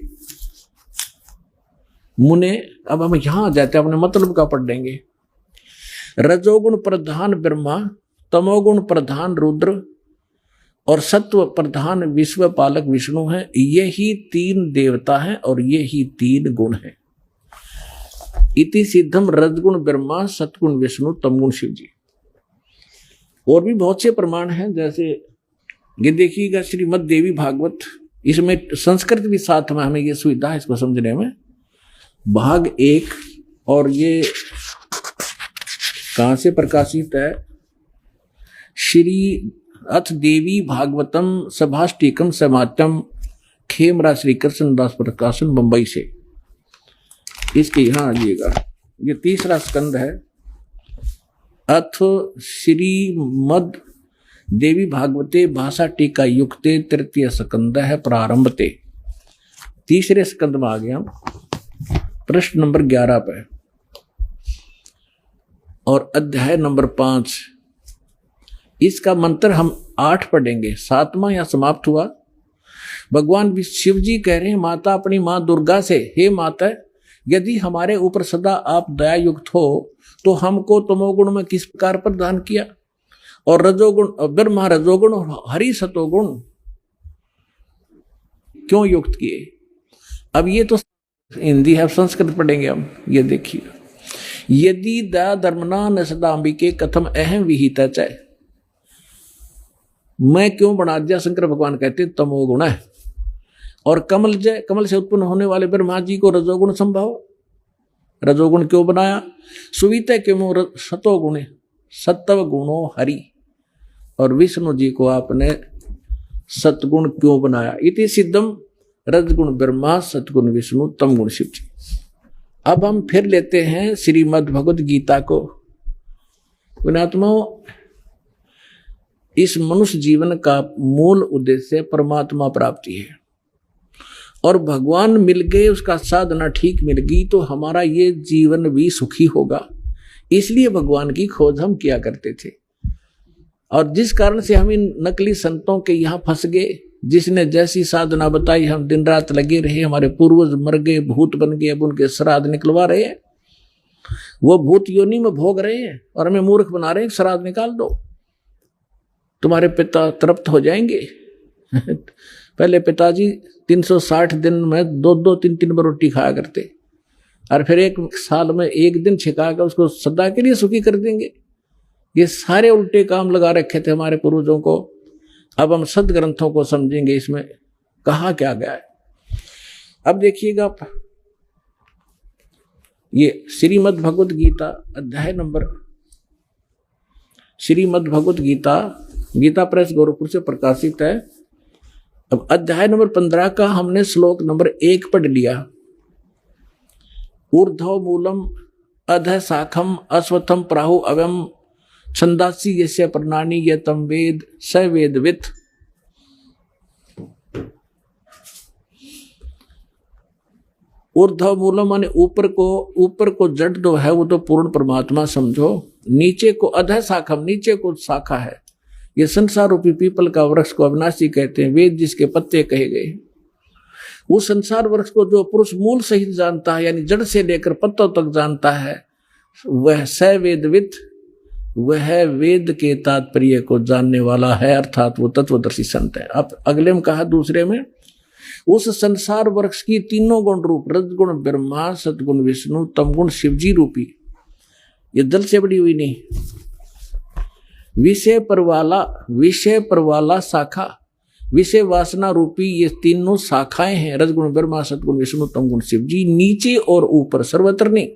मुने। अब हम यहां आ जाते हैं, अपने मतलब का पढ़ लेंगे। रजोगुण प्रधान ब्रह्मा, तमोगुण प्रधान रुद्र और सत्व प्रधान विश्व पालक विष्णु है। यही तीन देवता हैं और यही तीन गुण हैं। इति सिद्धम रजगुण ब्रह्मा, सतगुण विष्णु, तमगुण शिव जी। और भी बहुत से प्रमाण हैं, जैसे ये देखिएगा श्रीमद् देवी भागवत, इसमें संस्कृत भी साथ में, हमें ये सुविधा है इसको समझने में। भाग 1 और ये कहां से प्रकाशित है, श्री अथ देवी भागवतम सभाष्टिकम समात्यम, खेमरा श्री कृष्णदास प्रकाशन, बंबई से। इसके यहां आइएगा, ये तीसरा स्कंद है। अथ श्रीमद् देवी भागवते भाषा टीका युक्ते तृतीय स्कंद है प्रारंभते। तीसरे स्कंद में आ गया, प्रश्न नंबर 11 पे, और अध्याय नंबर 5। इसका मंत्र हम 8 पढ़ेंगे, 7वां या समाप्त हुआ। भगवान शिव जी कह रहे हैं माता अपनी मां दुर्गा से, हे माता यदि हमारे ऊपर सदा आप दया युक्त हो तो हमको तमोगुण में किस प्रकार प्रदान किया, और रजोगुण ब्रह्मा रजोगुण और हरि सतोगुण क्यों युक्त किए। अब ये तो हिंदी है, संस्कृत पढ़ेंगे हम। ये देखिए, यदि दया धर्मना न सदाम्बिके कथम अहम विहित च, मैं क्यों बना दिया, शंकर भगवान कहते तमोगुण है। और कमल से उत्पन्न होने वाले ब्रह्मा जी को रजोगुण संभव, रजोगुण क्यों बनाया। सुवित क्यों सतोगुण, सत्व गुणो हरि, और विष्णु जी को आपने सतगुण क्यों बनाया। इति सिद्धम रजगुण ब्रह्मा, सतगुण विष्णु, तमगुण शिव जी। अब हम फिर लेते हैं श्रीमद् भगवत गीता को। पुण्यात्माओं, इस मनुष्य जीवन का मूल उद्देश्य परमात्मा प्राप्ति है, और भगवान मिल गए, उसका साधना ठीक मिल गई तो हमारा ये जीवन भी सुखी होगा। इसलिए भगवान की खोज हम किया करते थे। और जिस कारण से हम इन नकली संतों के यहाँ फंस गए, जिसने जैसी साधना बताई हम दिन रात लगे रहे, हमारे पूर्वज मर गए, भूत बन गए, अब उनके श्राद्ध निकलवा रहे हैं, वो भूत योनि में भोग रहे हैं और हमें मूर्ख बना रहे हैं, श्राद्ध निकाल दो, तुम्हारे पिता तृप्त हो जाएंगे। पहले पिताजी 360 दिन में 2-2, 3-3 बार रोटी खाया करते, और फिर एक साल में एक दिन छिकाकर उसको सदा के लिए सुखी कर देंगे। ये सारे उल्टे काम लगा रखे थे हमारे पूर्वजों को। अब हम सदग्रंथों को समझेंगे, इसमें कहा क्या गया है। अब देखिएगा, ये श्रीमद् भगवत गीता अध्याय नंबर, श्रीमद् भगवत गीता गीता प्रेस गोरखपुर से प्रकाशित है। अब अध्याय नंबर 15 का हमने श्लोक नंबर 1 पढ़ लिया। ऊर्ध्व मूलम अध शाखम अश्वत्थम प्राहु अवम छंदासी यस्य प्रणानी ये तम वेद स वेदवित्। ऊर्ध्व मूलम माने ऊपर को जड़ जो है वो तो पूर्ण परमात्मा समझो, नीचे को अधः शाखम, नीचे को शाखा है। ये संसार रूपी पीपल का वृक्ष को अविनाशी कहते हैं, वेद जिसके पत्ते कहे गए। वो संसार वृक्ष को जो पुरुष मूल सहित जानता है, यानी जड़ से लेकर पत्तों तक जानता है, वह स वेदविद, वह वेद के तात्पर्य को जानने वाला है, अर्थात वो तत्वदर्शी संत है। अब अगले में कहा दूसरे में, उस संसार वृक्ष की तीनों गुण रूप, रजगुण ब्रह्मा, सतगुण विष्णु, तमगुण शिवजी रूपी, ये दल से बड़ी हुई नहीं, विषय पर वाला शाखा, विषय वासना रूपी ये तीनों शाखाएं हैं, रजगुण ब्रह्मा, सतगुण विष्णु, तमगुण शिवजी, नीचे और ऊपर, सर्वत्र नहीं,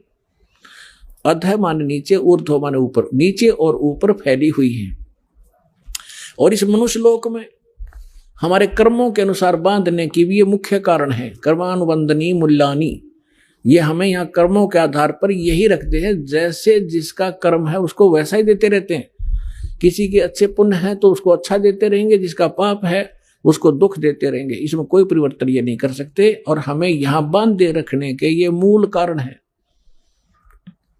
अधः माने नीचे, ऊर्ध्व माने ऊपर, नीचे और ऊपर फैली हुई है। और इस मनुष्य लोक में हमारे कर्मों के अनुसार बांधने की भी ये मुख्य कारण है। कर्मानुबंधनी मूल्यानी, ये हमें यहाँ कर्मों के आधार पर यही रखते हैं, जैसे जिसका कर्म है उसको वैसा ही देते रहते हैं। किसी के अच्छे पुण्य है तो उसको अच्छा देते रहेंगे, जिसका पाप है उसको दुख देते रहेंगे। इसमें कोई परिवर्तन ये नहीं कर सकते, और हमें यहाँ बांधे रखने के ये मूल कारण है।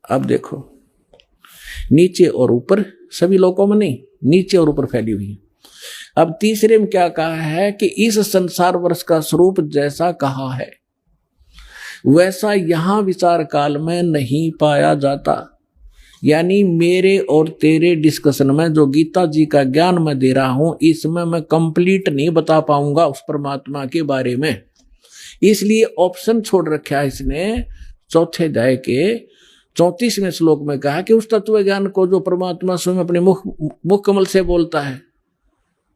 अब देखो, नीचे और ऊपर, सभी लोगों में नहीं, नीचे और ऊपर फैली हुई है। अब तीसरे में क्या कहा है कि इस संसार वर्ष का स्वरूप जैसा कहा है वैसा यहां विचार काल में नहीं पाया जाता। यानी मेरे और तेरे डिस्कशन में जो गीता जी का ज्ञान मैं दे रहा हूं, इसमें मैं कंप्लीट नहीं बता पाऊंगा उस परमात्मा के बारे में। इसलिए ऑप्शन छोड़ रखा है इसने। चौथे अध्याय के 34वें श्लोक में कहा कि उस तत्व ज्ञान को जो परमात्मा स्वयं अपने मुख कमल से बोलता है,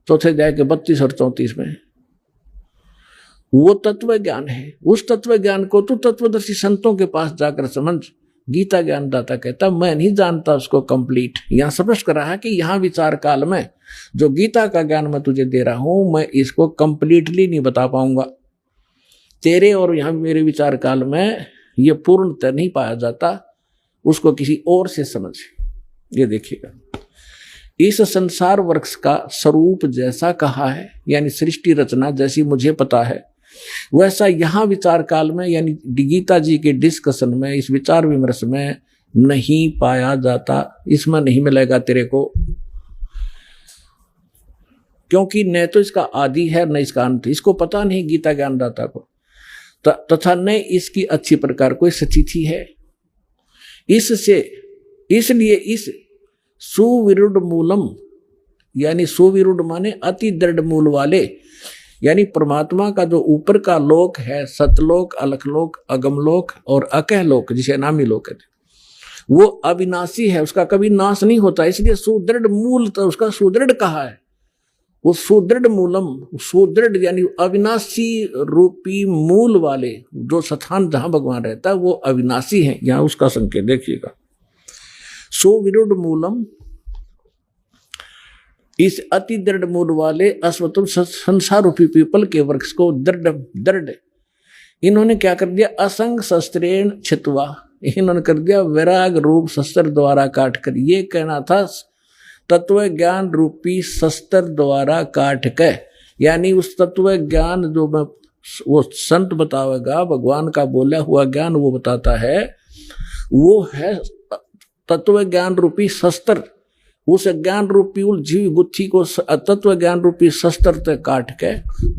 चौथे अध्याय के 32 और 34 में, वो तत्व ज्ञान है। उस तत्व ज्ञान को तू तत्वदर्शी संतों के पास जाकर समझ। गीता ज्ञानदाता कहता मैं नहीं जानता उसको कंप्लीट। यहां स्पष्ट कर रहा है कि यहां विचार काल में जो गीता का ज्ञान मैं तुझे दे रहा हूं, मैं इसको कंप्लीटली नहीं बता पाऊंगा। तेरे और यहां मेरे विचार काल में ये पूर्णतः नहीं पाया जाता, उसको किसी और से समझ। ये देखिएगा, इस संसार वृक्ष का स्वरूप जैसा कहा है, यानी सृष्टि रचना जैसी मुझे पता है, वैसा यहां विचार काल में, यानी गीता जी के डिस्कशन में, इस विचार विमर्श में नहीं पाया जाता। इसमें नहीं मिलेगा तेरे को, क्योंकि न तो इसका आदि है न इसका अंत। इसको पता नहीं गीता ज्ञानदाता को, तथा न इसकी अच्छी प्रकार कोई सचिथि है। इसलिए इस सुविरुद्ध मूलम, यानी सुविरुद्ध माने अति दृढ़ मूल वाले, यानी परमात्मा का जो ऊपर का लोक है, सतलोक, अलखलोक, अगमलोक और अकहलोक, जिसे नामी लोक कहते, वो अविनाशी है, उसका कभी नाश नहीं होता। इसलिए सुदृढ़ मूल तो उसका सुदृढ़ कहा है। वो सुदृढ़ मूलम, सुदृढ़ यानी अविनाशी रूपी मूल वाले जो स्थान जहां भगवान रहता है वो अविनाशी है। यहां उसका संकेत देखिएगा, सुविरुद्ध मूलम, इस अति दृढ़ मूल वाले अश्वत्थ संसार रूपी पीपल के वृक्ष को दृढ़ इन्होंने क्या कर दिया, असंग शस्त्रेण छित्वा, इन्होंने कर दिया वैराग रूप शस्त्र द्वारा काट कर। ये कहना था तत्व ज्ञान रूपी शस्त्र द्वारा काट के, यानी उस तत्व ज्ञान जो मैं वो संत बतावेगा, भगवान का बोला हुआ ज्ञान वो बताता है, वो है तत्व ज्ञान रूपी शस्त्र। उस ज्ञान रूपी उलझी गुत्थी को तत्व ज्ञान रूपी शस्त्र तक काट के,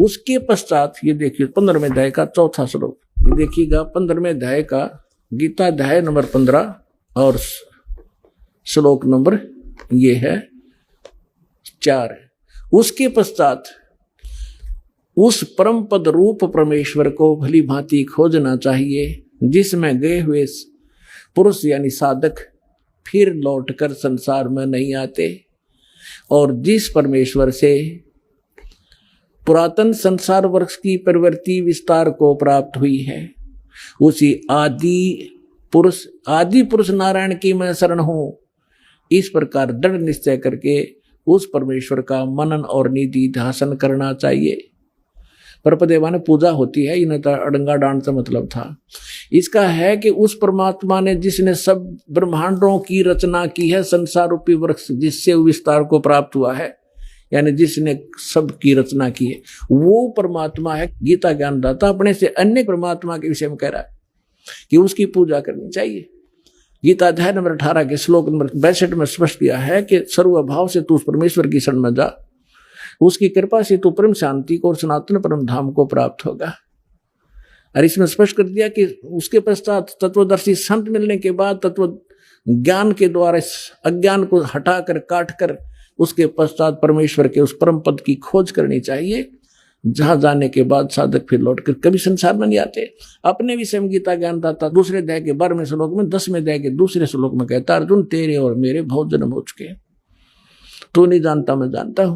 उसके पश्चात ये देखिए 15वें अध्याय का 4था श्लोक, ये देखिएगा 15वें अध्याय का गीता अध्याय नंबर 15 और श्लोक नंबर ये है 4। उसके पश्चात उस परम पद रूप परमेश्वर को भली भांति खोजना चाहिए, जिसमें गए हुए पुरुष यानी साधक फिर लौटकर संसार में नहीं आते, और जिस परमेश्वर से पुरातन संसार वृक्ष की प्रवृत्ति विस्तार को प्राप्त हुई है, उसी आदि पुरुष नारायण की मैं शरण हूं। इस प्रकार दृढ़ निश्चय करके उस परमेश्वर का मनन और निधि ध्यान करना चाहिए। परपदेवा ने पूजा होती है, इन्हें अड़ंगा डांड से मतलब था। इसका है कि उस परमात्मा ने जिसने सब ब्रह्मांडों की रचना की है, संसार रूपी वृक्ष जिससे विस्तार को प्राप्त हुआ है, यानी जिसने सब की रचना की है, वो परमात्मा है। गीता ज्ञानदाता अपने से अन्य परमात्मा के विषय में कह रहा है कि उसकी पूजा करनी चाहिए। गीता अध्याय नंबर 18 के श्लोक नंबर 62 में स्पष्ट किया है कि सर्वभाव से तू उस परमेश्वर की शरण में जा, उसकी कृपा से तू परम शांति को और सनातन परम धाम को प्राप्त होगा। और इसमें स्पष्ट कर दिया कि उसके पश्चात तत्वदर्शी संत मिलने के बाद तत्व ज्ञान के द्वारा इस अज्ञान को हटाकर काट कर उसके पश्चात परमेश्वर के उस परम पद की खोज करनी चाहिए, जहां जाने के बाद साधक फिर लौटकर कभी संसार में नहीं आते। अपने विषय में गीता ज्ञान दाता दूसरे अध्याय के 12वें श्लोक में 10वें अध्याय के दूसरे श्लोक में कहता, अर्जुन तेरे और मेरे बहुत जन्म हो चुके, तू नहीं जानता मैं जानता हूं।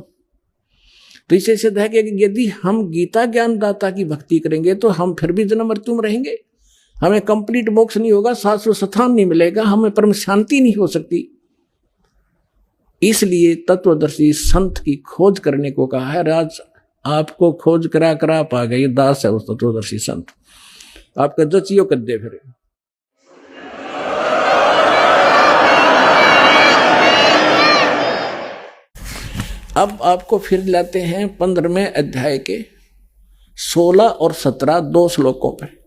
तो इसे सिद्ध है कि यदि हम गीता ज्ञान दाता की भक्ति करेंगे तो हम फिर भी जन्म मृत्यु में रहेंगे, हमें कंप्लीट मोक्ष नहीं होगा, शाश्वत स्थान नहीं मिलेगा, हमें परम शांति नहीं हो सकती। इसलिए तत्वदर्शी संत की खोज करने को कहा है। राज आपको खोज करा करा पा गई, दास है उस तत्वदर्शी संत, आपका जचियो कर दे फिर। अब आपको फिर लाते हैं 15वें अध्याय के 16 और 17 दो श्लोकों पर।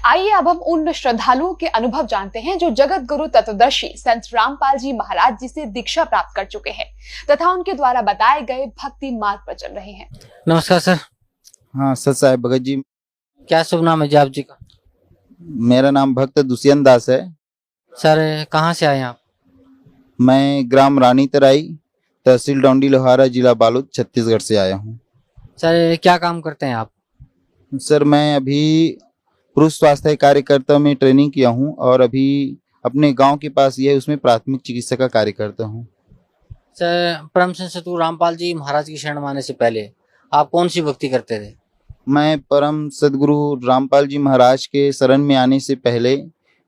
आइए अब हम उन श्रद्धालुओं के अनुभव जानते हैं जो जगत गुरु तत्वदर्शी संत रामपाल जी महाराज जी से दीक्षा प्राप्त कर चुके हैं तथा उनके द्वारा बताए गए भक्ति मार्ग पर चल रहे हैं। नमस्कार सर। हाँ सत साहेब भगत जी। क्या शुभ नाम है जी आप जी का? मेरा नाम भक्त दुष्यंत दास है। सर कहाँ से आए आप? मैं ग्राम रानी तराई, तहसील डोंडी लोहारा, जिला बालोद, छत्तीसगढ़ से आया हूँ। सर क्या काम करते हैं आप? सर मैं अभी पुरुष स्वास्थ्य कार्यकर्ता में ट्रेनिंग किया हूँ और अभी अपने गांव के पास ये है, उसमें प्राथमिक चिकित्सा का कार्य करता हूँ। सर परम संत सतगुरु रामपाल जी महाराज की शरण में आने से पहले आप कौन सी भक्ति करते थे? मैं परम सदगुरु रामपाल जी महाराज के शरण में आने से पहले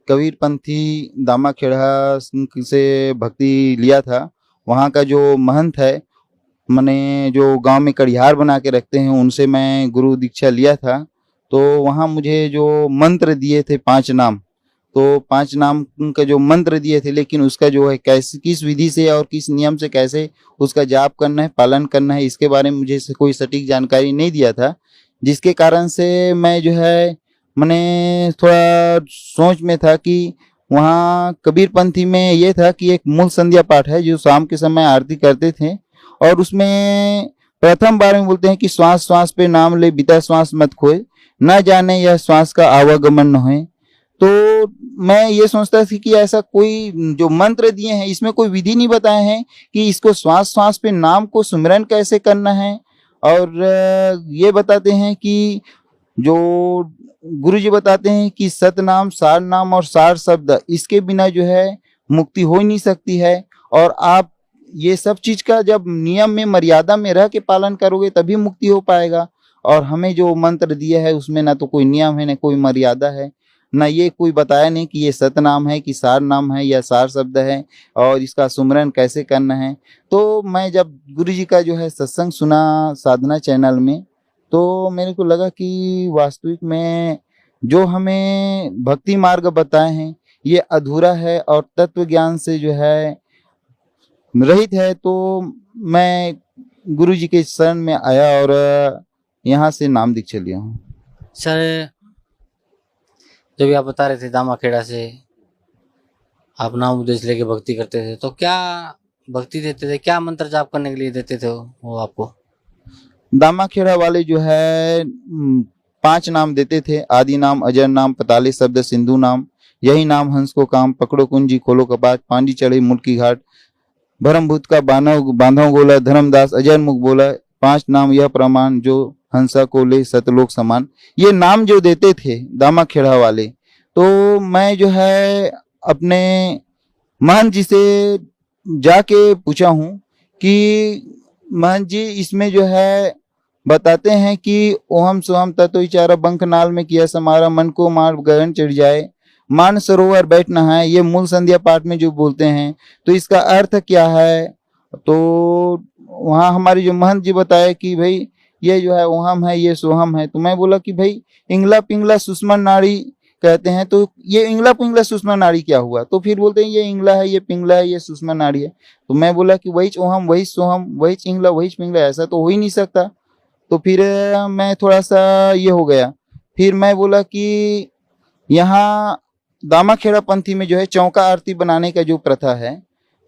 कबीरपंथी दामाखेड़ा से भक्ति लिया था। वहाँ का जो महंत है, मैंने जो गांव में कड़िहार बना के रखते हैं, उनसे मैं गुरु दीक्षा लिया था। तो वहाँ मुझे जो मंत्र दिए थे 5 नाम, तो 5 नाम का जो मंत्र दिए थे, लेकिन उसका जो है कैसे, किस विधि से और किस नियम से कैसे उसका जाप करना है, पालन करना है, इसके बारे में मुझे कोई सटीक जानकारी नहीं दिया था, जिसके कारण से मैं जो है मैंने थोड़ा सोच में था कि वहाँ कबीरपंथी में ये था कि एक मूल संध्या पाठ है जो शाम के समय आरती करते थे, और उसमें प्रथम बार में बोलते हैं कि श्वास श्वास पे नाम ले, बीता श्वास मत खोए, न जाने यह श्वास का आवागमन न है। तो मैं ये सोचता था कि ऐसा कोई जो मंत्र दिए हैं इसमें कोई विधि नहीं बताए हैं कि इसको श्वास श्वास पे नाम को सुमिरन कैसे करना है, और ये बताते हैं कि जो गुरुजी बताते हैं कि सतनाम, सार नाम और सार शब्द, इसके बिना जो है मुक्ति हो ही नहीं सकती है, और आप ये सब चीज का जब नियम में मर्यादा में रह के पालन करोगे तभी मुक्ति हो पाएगा। और हमें जो मंत्र दिया है उसमें ना तो कोई नियम है, ना कोई मर्यादा है, ना ये कोई बताया नहीं कि ये सतनाम है कि सार नाम है या सार शब्द है और इसका सुमरन कैसे करना है। तो मैं जब गुरुजी का जो है सत्संग सुना साधना चैनल में, तो मेरे को लगा कि वास्तविक में जो हमें भक्ति मार्ग बताए हैं ये अधूरा है और तत्व ज्ञान से जो है रहित है। तो मैं गुरुजी के शरण में आया और यहाँ से नाम दीक्षा लिया हूँ। सर जब आप बता रहे थे दामाखेड़ा से आप नाम उपदेश लेके भक्ति करते थे, तो क्या भक्ति देते थे, क्या मंत्र जाप करने के लिए देते थे वो आपको? दामाखेड़ा वाले जो है 5 नाम देते थे। आदि नाम, अजर नाम, पताले शब्द, सिंधु नाम, यही नाम हंस को काम, पकड़ो कुंजी, खोलो कपाट, पांडी चढ़े मुटकी घाट, भरम भूत का बांधव गोला, धर्मदास अजर मुख बोला, 5 नाम यह प्रमाण, जो हंसा को ले सतलोक समान। ये नाम जो देते थे दामाखेड़ा वाले, तो मैं जो है अपने महंत जी से जाके पूछा हूँ कि महंत जी इसमें जो है बताते हैं कि ओहम सोहम तत्व विचारा बंख नाल में किया समारा, मन को मार गगन चढ़ जाए, मान सरोवर बैठना है, ये मूल संध्या पाठ में जो बोलते हैं, तो इसका अर्थ क्या है? तो वहाँ हमारे जो महंत जी बताए कि भाई ये जो है ओहम है, ये सोहम है। तो मैं बोला कि भाई इंगला पिंगला सुषमा नाड़ी कहते हैं, तो ये इंगला पिंगला सुषमा नाड़ी क्या हुआ? तो फिर बोलते हैं ये इंगला है, ये पिंगला है, ये सुषमा नाड़ी है। तो मैं बोला कि वही ओहम, वही सोहम, वही इंगला, वही पिंगला, ऐसा तो हो ही नहीं सकता। तो फिर मैं थोड़ा सा ये हो गया। फिर मैं बोला कि यहाँ दामाखेड़ा पंथी में जो है चौका आरती बनाने का जो प्रथा है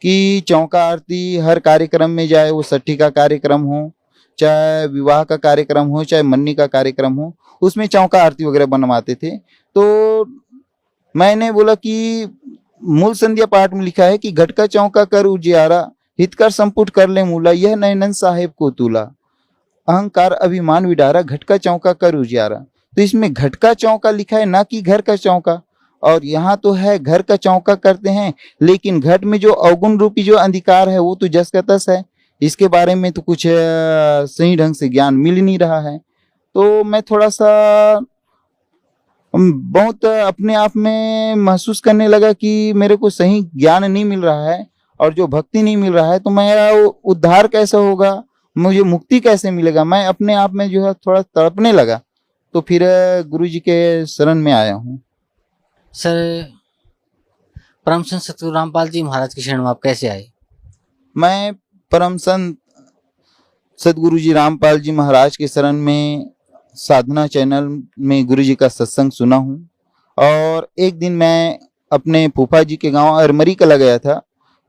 कि चौका आरती हर कार्यक्रम में, जाए वो सट्ठी का कार्यक्रम हो, चाहे विवाह का कार्यक्रम हो, चाहे मन्नी का कार्यक्रम हो, उसमें चौका आरती वगैरह बनवाते थे। तो मैंने बोला कि मूल संध्या पाठ में लिखा है कि घट का चौका कर उजियारा, हित कर संपुट कर ले मूला, यह नैनन साहेब को तूला, अहंकार अभिमान विडारा, घट का चौका कर उजियारा। तो इसमें घट का चौका लिखा है, ना कि घर का चौका। और यहाँ तो है घर का चौका करते हैं, लेकिन घट में जो अवगुण रूपी जो अंधकार है वो तो जस का तस है। इसके बारे में तो कुछ सही ढंग से ज्ञान मिल नहीं रहा है। तो मैं थोड़ा सा बहुत अपने आप में महसूस करने लगा कि मेरे को सही ज्ञान नहीं मिल रहा है और जो भक्ति नहीं मिल रहा है, तो मेरा उद्धार कैसे होगा, मुझे मुक्ति कैसे मिलेगा। मैं अपने आप में जो है थोड़ा तड़पने लगा। तो फिर गुरु जी के शरण में आया हूँ। सर, परम संत सतगुरु रामपाल जी महाराज के शरण में आप कैसे आए? मैं परम संत सदगुरु जी रामपाल जी महाराज के शरण में साधना चैनल में गुरु जी का सत्संग सुना हूँ। और एक दिन मैं अपने फूफा जी के गांव अरमरी कला गया था।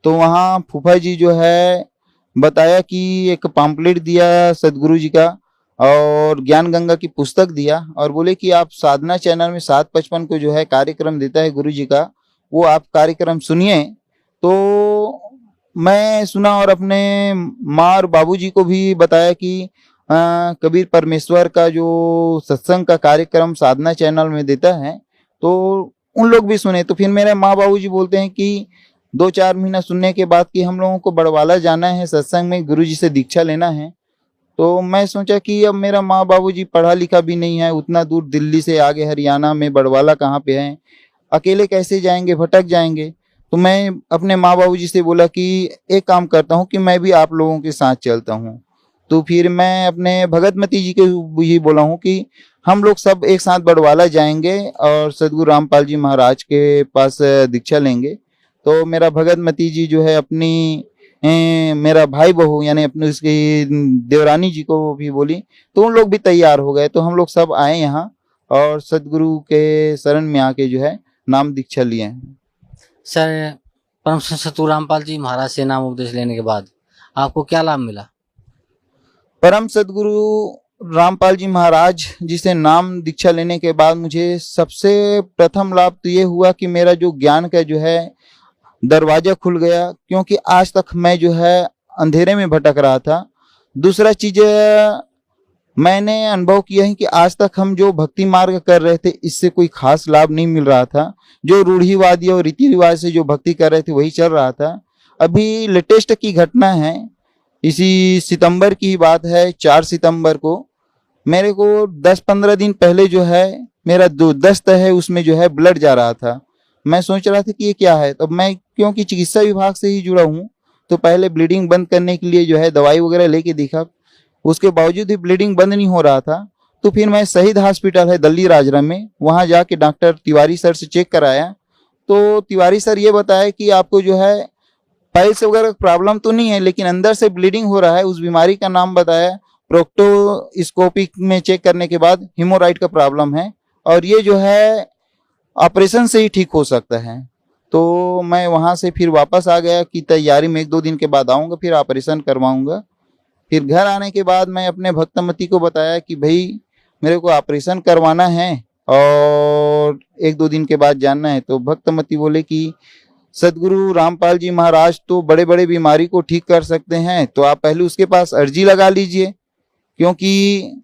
तो वहाँ फूफा जी जो है बताया कि एक पम्पलेट दिया सदगुरु जी का और ज्ञान गंगा की पुस्तक दिया और बोले कि आप साधना चैनल में 7:55 को जो है कार्यक्रम देता है गुरु जी का, वो आप कार्यक्रम सुनिए। तो मैं सुना और अपने माँ और बाबूजी को भी बताया कि कबीर परमेश्वर का जो सत्संग का कार्यक्रम साधना चैनल में देता है, तो उन लोग भी सुने। तो फिर मेरे माँ बाबूजी बोलते हैं कि 2-4 महीना सुनने के बाद कि हम लोगों को बड़वाला जाना है, सत्संग में गुरु जी से दीक्षा लेना है। तो मैं सोचा कि अब मेरा माँ बाबूजी पढ़ा लिखा भी नहीं है, उतना दूर दिल्ली से आगे हरियाणा में बड़वाला कहाँ पे है, अकेले कैसे जाएंगे, भटक जाएंगे। तो मैं अपने माँ बाबूजी से बोला कि एक काम करता हूँ कि मैं भी आप लोगों के साथ चलता हूँ। तो फिर मैं अपने भगतमती जी के भी बोला हूँ कि हम लोग सब एक साथ बड़वाला जाएंगे और सदगुरु रामपाल जी महाराज के पास दीक्षा लेंगे। तो मेरा भगतमती जी जो है अपनी मेरा भाई बहू यानी अपनी उसकी देवरानी जी को भी बोली, तो उन लोग भी तैयार हो गए। तो हम लोग सब आए यहाँ और सदगुरु के शरण में आके जो है नाम दीक्षा लिए हैं। सर, परम संत सतगुरु रामपाल जी महाराज से नाम उपदेश लेने के बाद आपको क्या लाभ मिला? परम सदगुरु रामपाल जी महाराज जी से नाम दीक्षा लेने के बाद मुझे सबसे प्रथम लाभ तो ये हुआ कि मेरा जो ज्ञान का जो है दरवाजा खुल गया, क्योंकि आज तक मैं जो है अंधेरे में भटक रहा था। दूसरा चीज मैंने अनुभव किया है कि आज तक हम जो भक्ति मार्ग कर रहे थे इससे कोई खास लाभ नहीं मिल रहा था। जो रूढ़िवादी और रीति रिवाज से जो भक्ति कर रहे थे वही चल रहा था। अभी लेटेस्ट की घटना है, इसी सितंबर की बात है, 4 सितंबर को मेरे को 10-15 दिन पहले जो है मेरा जो दस्त है उसमें जो है ब्लड जा रहा था। मैं सोच रहा था कि ये क्या है। तो मैं क्योंकि चिकित्सा विभाग से ही जुड़ा हूँ, तो पहले ब्लीडिंग बंद करने के लिए जो है दवाई वगैरह लेके देखा, उसके बावजूद भी ब्लीडिंग बंद नहीं हो रहा था। तो फिर मैं शहीद हॉस्पिटल है दिल्ली राजरा में, वहाँ जाके डॉक्टर तिवारी सर से चेक कराया। तो तिवारी सर ये बताया कि आपको जो है पाइल्स वगैरह प्रॉब्लम तो नहीं है, लेकिन अंदर से ब्लीडिंग हो रहा है। उस बीमारी का नाम बताया, प्रोक्टोस्कोपिक में चेक करने के बाद हेमोराइड का प्रॉब्लम है और ये जो है ऑपरेशन से ही ठीक हो सकता है। तो मैं वहाँ से फिर वापस आ गया कि तैयारी में 1-2 दिन के बाद आऊँगा, फिर ऑपरेशन करवाऊँगा। फिर घर आने के बाद मैं अपने भक्तमती को बताया कि भाई मेरे को ऑपरेशन करवाना है और 1-2 दिन के बाद जानना है। तो भक्तमती बोले कि सदगुरु रामपाल जी महाराज तो बड़े बड़े बीमारी को ठीक कर सकते हैं, तो आप पहले उसके पास अर्जी लगा लीजिए, क्योंकि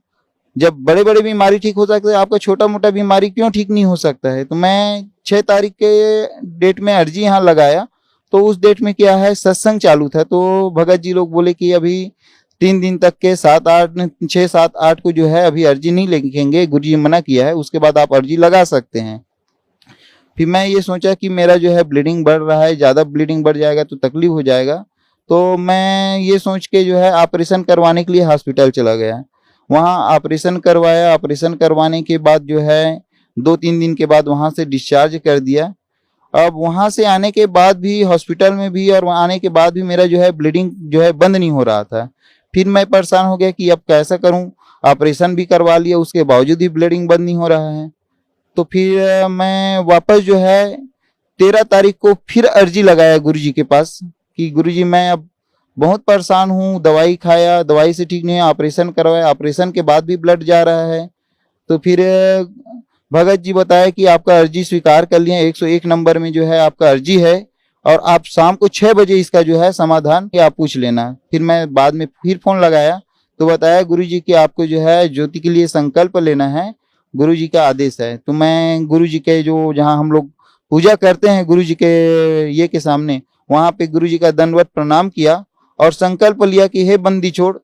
जब बड़े बड़े बीमारी ठीक हो सकते हैं आपका छोटा मोटा बीमारी क्यों ठीक नहीं हो सकता है। तो मैं 6 तारीख के डेट में अर्जी यहाँ लगाया। तो उस डेट में क्या है सत्संग चालू था। तो भगत जी लोग बोले कि अभी 3 दिन तक के 6, 7, 8 को जो है अभी अर्जी नहीं लिखेंगे, गुरु जी मना किया है, उसके बाद आप अर्जी लगा सकते हैं। फिर मैं ये सोचा कि मेरा जो है ब्लीडिंग बढ़ रहा है, ज़्यादा ब्लीडिंग बढ़ जाएगा तो तकलीफ हो जाएगा। तो मैं ये सोच के जो है ऑपरेशन करवाने के लिए हॉस्पिटल चला गया। वहाँ ऑपरेशन करवाया। ऑपरेशन करवाने के बाद जो है 2-3 दिन के बाद वहाँ से डिस्चार्ज कर दिया। अब वहाँ से आने के बाद भी हॉस्पिटल में भी और आने के बाद भी मेरा जो है ब्लीडिंग जो है बंद नहीं हो रहा था। फिर मैं परेशान हो गया कि अब कैसा करूँ, ऑपरेशन भी करवा लिया, उसके बावजूद भी ब्लीडिंग बंद नहीं हो रहा है। तो फिर मैं वापस जो है 13 तारीख को फिर अर्जी लगाया गुरुजी के पास कि गुरुजी मैं अब बहुत परेशान हूँ, दवाई खाया, दवाई से ठीक नहीं है, ऑपरेशन करवाया, ऑपरेशन के बाद भी ब्लड जा रहा है। तो फिर भगत जी बताया कि आपका अर्जी स्वीकार कर लिया, 101 नंबर में जो है आपका अर्जी है और आप शाम को 6 बजे इसका जो है समाधान आप पूछ लेना। फिर मैं बाद में फिर फोन लगाया तो बताया गुरुजी कि आपको जो है ज्योति के लिए संकल्प लेना है, गुरुजी का आदेश है। तो मैं गुरुजी के जो जहाँ हम लोग पूजा करते हैं गुरुजी के ये के सामने, वहां पे गुरुजी का दंडवत प्रणाम किया और संकल्प लिया कि हे बंदी छोड़,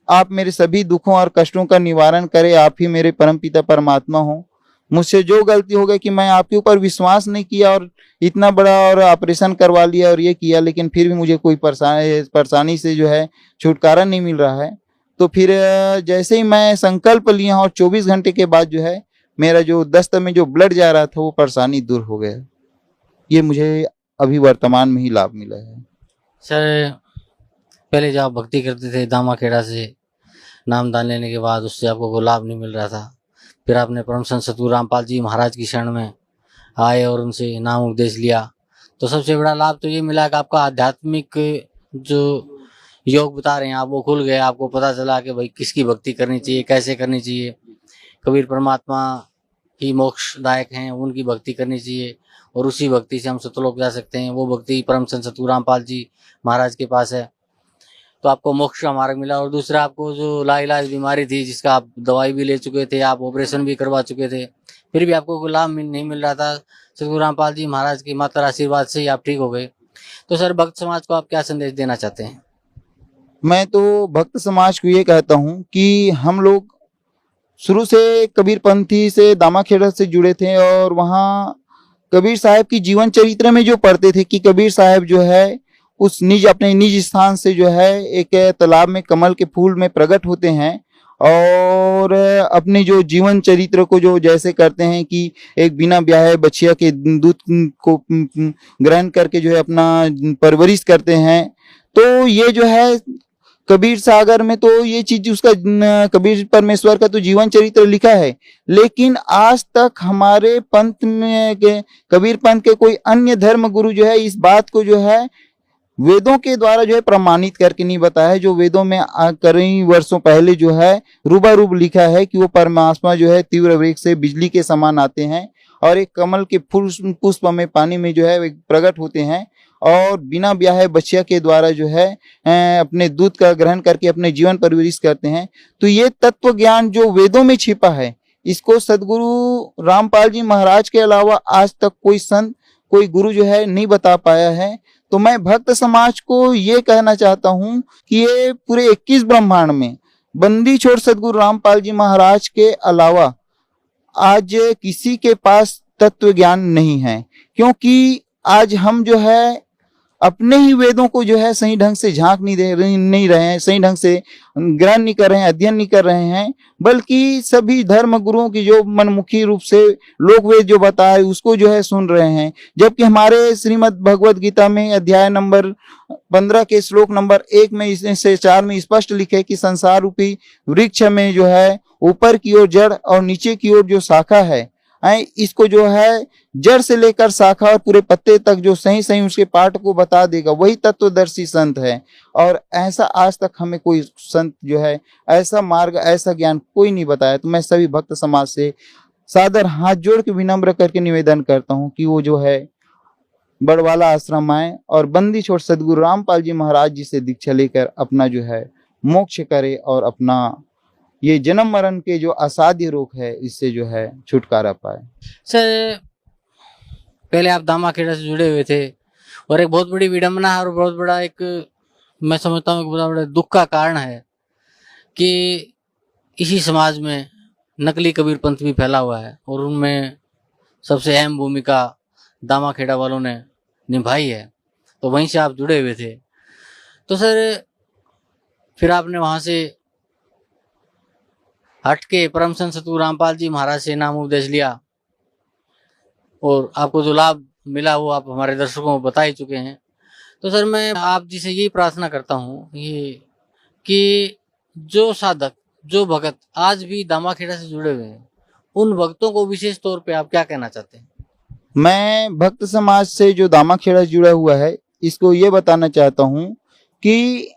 आप मेरे सभी दुखों और कष्टों का निवारण करें, आप ही मेरे परमपिता परमात्मा हो। मुझसे जो गलती हो गई कि मैं आपके ऊपर विश्वास नहीं किया और इतना बड़ा और ऑपरेशन करवा लिया और ये किया, लेकिन फिर भी मुझे कोई परेशानी से जो है छुटकारा नहीं मिल रहा है। तो फिर जैसे ही मैं संकल्प लिया और 24 घंटे के बाद जो है मेरा जो दस्त में जो ब्लड जा रहा था वो परेशानी दूर हो गया। ये मुझे अभी वर्तमान में ही लाभ मिला है। सर पहले जब आप भक्ति करते थे दामाखेड़ा से, नामदान लेने के बाद उससे आपको कोई लाभ नहीं मिल रहा था, फिर आपने परम संत सतगुरु रामपाल जी महाराज की शरण में आए और उनसे नाम उपदेश लिया, तो सबसे बड़ा लाभ तो ये मिला कि आपका आध्यात्मिक जो योग बता रहे हैं आप वो खुल गए। आपको पता चला कि भाई किसकी भक्ति करनी चाहिए, कैसे करनी चाहिए। कबीर परमात्मा ही मोक्षदायक हैं, उनकी भक्ति करनी चाहिए और उसी भक्ति से हम सतलोक जा सकते हैं। वो भक्ति परम संत सतगुरु रामपाल जी महाराज के पास है। तो आपको मोक्ष का मार्ग मिला। और दूसरा, आपको जो लाइलाज बीमारी थी जिसका आप दवाई भी ले चुके थे, आप ऑपरेशन भी करवा चुके थे, फिर भी आपको कोई लाभ नहीं मिल रहा था, सतगुरु रामपाल जी महाराज की मात्र आशीर्वाद से ही आप ठीक हो गए। तो सर भक्त समाज को आप क्या संदेश देना चाहते हैं? मैं तो भक्त समाज को ये कहता हूँ कि हम लोग शुरू से कबीरपंथी से दामाखेड़ा से जुड़े थे और वहाँ कबीर साहब की जीवन चरित्र में जो पढ़ते थे कि कबीर साहब जो है उस अपने निज स्थान से जो है एक तालाब में कमल के फूल में प्रकट होते हैं और अपने जो जीवन चरित्र को जो जैसे करते हैं कि एक बिना ब्याहे बछिया के दूध को ग्रहण करके जो है अपना परवरिश करते हैं। तो ये जो है कबीर सागर में तो ये चीज उसका कबीर परमेश्वर का तो जीवन चरित्र लिखा है, लेकिन आज तक हमारे पंथ में कबीर पंथ के कोई अन्य धर्म गुरु जो है इस बात को जो है वेदों के द्वारा जो है प्रमाणित करके नहीं बताया है। जो वेदों में कई वर्षों पहले जो है रूबारूब लिखा है कि वो परमात्मा जो है तीव्र वेग से बिजली के समान आते हैं और एक कमल के फूल पुष्प में पानी में जो है प्रकट होते हैं और बिना ब्याहे बच्चिया के द्वारा जो है अपने दूध का ग्रहण करके अपने जीवन परवरिश करते हैं। तो ये तत्व ज्ञान जो वेदों में छिपा है, इसको सदगुरु रामपाल जी महाराज के अलावा आज तक कोई संत कोई गुरु जो है नहीं बता पाया है। तो मैं भक्त समाज को ये कहना चाहता हूँ कि ये पूरे 21 ब्रह्मांड में बंदी छोड़ सदगुरु रामपाल जी महाराज के अलावा आज किसी के पास तत्व ज्ञान नहीं है, क्योंकि आज हम जो है अपने ही वेदों को जो है सही ढंग से झांक नहीं रहे हैं, सही ढंग से ग्रहण नहीं कर रहे हैं, अध्ययन नहीं कर रहे हैं, बल्कि सभी धर्म गुरुओं की जो मनमुखी रूप से लोक वेद जो बताए उसको जो है सुन रहे हैं। जबकि हमारे श्रीमद् भगवद गीता में अध्याय नंबर 15 के श्लोक नंबर 1 में से 4 में स्पष्ट लिखे कि संसार रूपी वृक्ष में जो है ऊपर की ओर जड़ और नीचे की ओर जो शाखा है, इसको जो है जड़ से लेकर शाखा और पूरे पत्ते तक जो सही सही उसके पाठ को बता देगा, वही तत्वदर्शी संत है। और ऐसा आज तक हमें कोई संत जो है ऐसा मार्ग ऐसा ज्ञान कोई नहीं बताया। तो मैं सभी भक्त समाज से सादर हाथ जोड़ के विनम्र करके निवेदन करता हूँ कि वो जो है बड़वाला आश्रम आए और बंदी छोड़ सदगुरु रामपाल जी महाराज जी से दीक्षा लेकर अपना जो है मोक्ष करे और अपना ये जन्म मरण के जो असाध्य रोग है इससे जो है छुटकारा पाए। सर पहले आप दामाखेड़ा से जुड़े हुए थे और एक बहुत बड़ी विडंबना और बहुत बड़ा एक मैं समझता हूँ बहुत बड़ा दुख का कारण है कि इसी समाज में नकली कबीर पंथ भी फैला हुआ है और उनमें सबसे अहम भूमिका दामाखेड़ा वालों ने निभाई है। तो वहीं से आप जुड़े हुए थे। तो सर फिर आपने वहाँ से हट के परम संत सतगुरु रामपाल जी महाराज से नाम उपदेश लिया और आपको जो लाभ मिला वो आप हमारे दर्शकों को बता ही चुके हैं। तो सर मैं आप जी से यही प्रार्थना करता हूँ ये कि जो साधक जो भगत आज भी दामाखेड़ा से जुड़े हुए हैं उन भक्तों को विशेष तौर पे आप क्या कहना चाहते हैं? मैं भक्त समाज से जो दामाखेड़ा जुड़ा हुआ है इसको ये बताना चाहता हूँ कि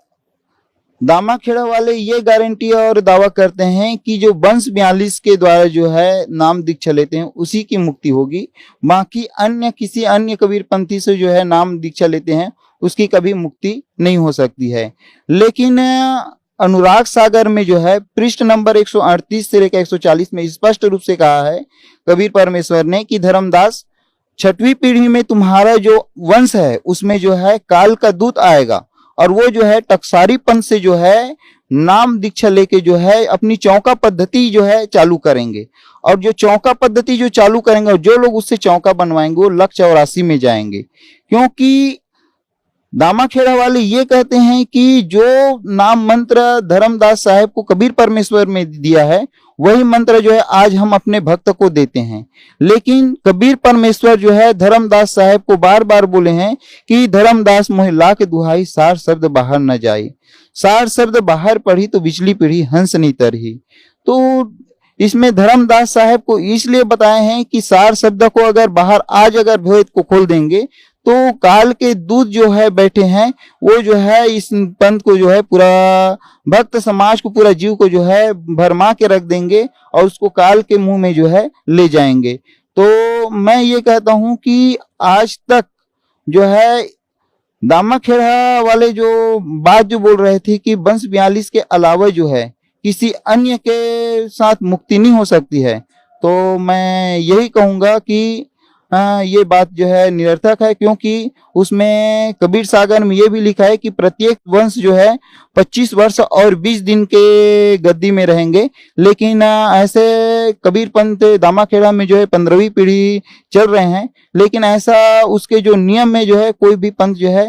दामाखेड़ा वाले ये गारंटी और दावा करते हैं कि जो वंश 42 के द्वारा जो है नाम दीक्षा लेते हैं उसी की मुक्ति होगी। बाकी अन्य किसी अन्य कबीरपंथी से जो है नाम दीक्षा लेते हैं उसकी कभी मुक्ति नहीं हो सकती है। लेकिन अनुराग सागर में जो है पृष्ठ नंबर 138 से लेकर 140 में स्पष्ट रूप से कहा है कबीर परमेश्वर ने कि धर्मदास 6वीं पीढ़ी में तुम्हारा जो वंश है उसमें जो है काल का दूत आएगा और वो जो है टकसारी पंथ से जो है नाम दीक्षा लेके जो है अपनी चौका पद्धति जो है चालू करेंगे। और जो चौका पद्धति जो चालू करेंगे और जो लोग उससे चौका बनवाएंगे वो 184 में जाएंगे। क्योंकि दामाखेड़ा वाले ये कहते हैं कि जो नाम मंत्र धर्मदास साहब को कबीर परमेश्वर में दिया है वही मंत्र जो है आज हम अपने भक्त को देते हैं। लेकिन कबीर परमेश्वर जो है धर्मदास साहब को बार बार बोले हैं कि धर्मदास मोहे ला के दुहाई सार शब्द बाहर न जाए। सार शब्द बाहर पढ़ी तो बिचली पीढ़ी हंस नहीं तरही। तो इसमें धर्मदास साहब को इसलिए बताए हैं कि सार शब्द को अगर बाहर आज अगर भेद को खोल देंगे तो काल के दूत जो है बैठे हैं वो जो है इस पंथ को जो है पूरा भक्त समाज को पूरा जीव को जो है भरमा के रख देंगे और उसको काल के मुंह में जो है ले जाएंगे। तो मैं ये कहता हूं कि आज तक जो है दामाखेड़ा वाले जो बात जो बोल रहे थे कि वंश 42 के अलावा जो है किसी अन्य के साथ मुक्ति नहीं हो सकती है, तो मैं यही कहूंगा कि ये बात जो है निरर्थक है। क्योंकि उसमें कबीर सागर में ये भी लिखा है कि प्रत्येक वंश जो है 25 वर्ष और 20 दिन के गद्दी में रहेंगे। लेकिन ऐसे कबीर पंथ दामाखेड़ा में जो है 15वीं पीढ़ी चल रहे हैं, लेकिन ऐसा उसके जो नियम में जो है कोई भी पंथ जो है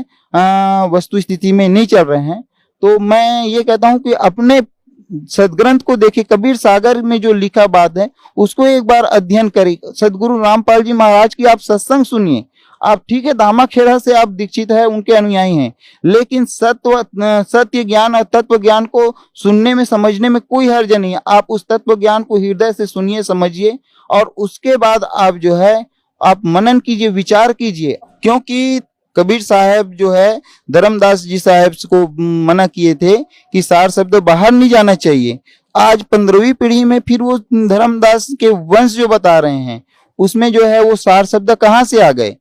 वस्तु स्थिति में नहीं चल रहे हैं। तो मैं ये कहता हूँ कि अपने सदग्रंथ को देखे, कबीर सागर में जो लिखा बात है उसको एक बार अध्ययन करें। सदगुरु रामपाल जी महाराज की आप सत्संग सुनिए। आप ठीक है दामाखेड़ा से आप दीक्षित है, उनके अनुयायी हैं, लेकिन सत्य ज्ञान और तत्व ज्ञान को सुनने में समझने में कोई हर्ज नहीं है। आप उस तत्व ज्ञान को हृदय से सुनिए, समझिए और उसके बाद आप जो है आप मनन कीजिए, विचार कीजिए। क्योंकि कबीर साहब जो है धर्मदास जी साहब को मना किए थे कि सार शब्द बाहर नहीं जाना चाहिए। आज 15वीं पीढ़ी में फिर वो धर्मदास के वंश जो बता रहे हैं उसमें जो है वो सार शब्द कहाँ से आ गए।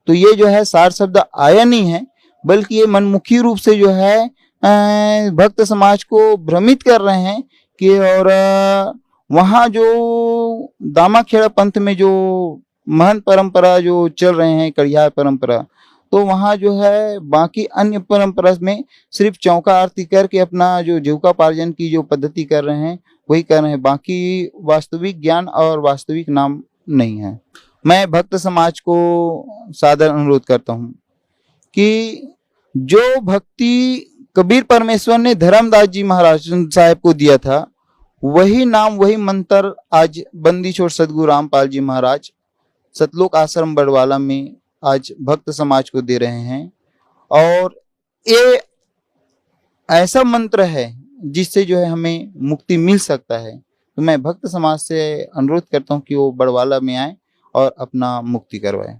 तो ये जो है सार शब्द आया नहीं है, बल्कि ये मनमुखी रूप से जो है भक्त समाज को भ्रमित कर रहे हैं कि और वहाँ जो दामाखेड़ा पंथ में जो महंत परंपरा जो चल रहे हैं, कड़िया परंपरा, तो वहाँ जो है बाकी अन्य परंपरा में सिर्फ चौका आरती करके अपना जो जीविकोपार्जन की जो पद्धति कर रहे हैं वही कर रहे हैं। बाकी वास्तविक ज्ञान और वास्तविक नाम नहीं है। मैं भक्त समाज को सादर अनुरोध करता हूँ कि जो भक्ति कबीर परमेश्वर ने धर्मदास जी महाराज साहब को दिया था वही नाम वही मंत्र आज बंदी छोड़ सदगुरु रामपाल जी महाराज सतलोक आश्रम बड़वाला में आज भक्त समाज को दे रहे हैं। और ये ऐसा मंत्र है जिससे जो है हमें मुक्ति मिल सकता है। तो मैं भक्त समाज से अनुरोध करता हूँ कि वो बड़वाला में आए और अपना मुक्ति करवाए।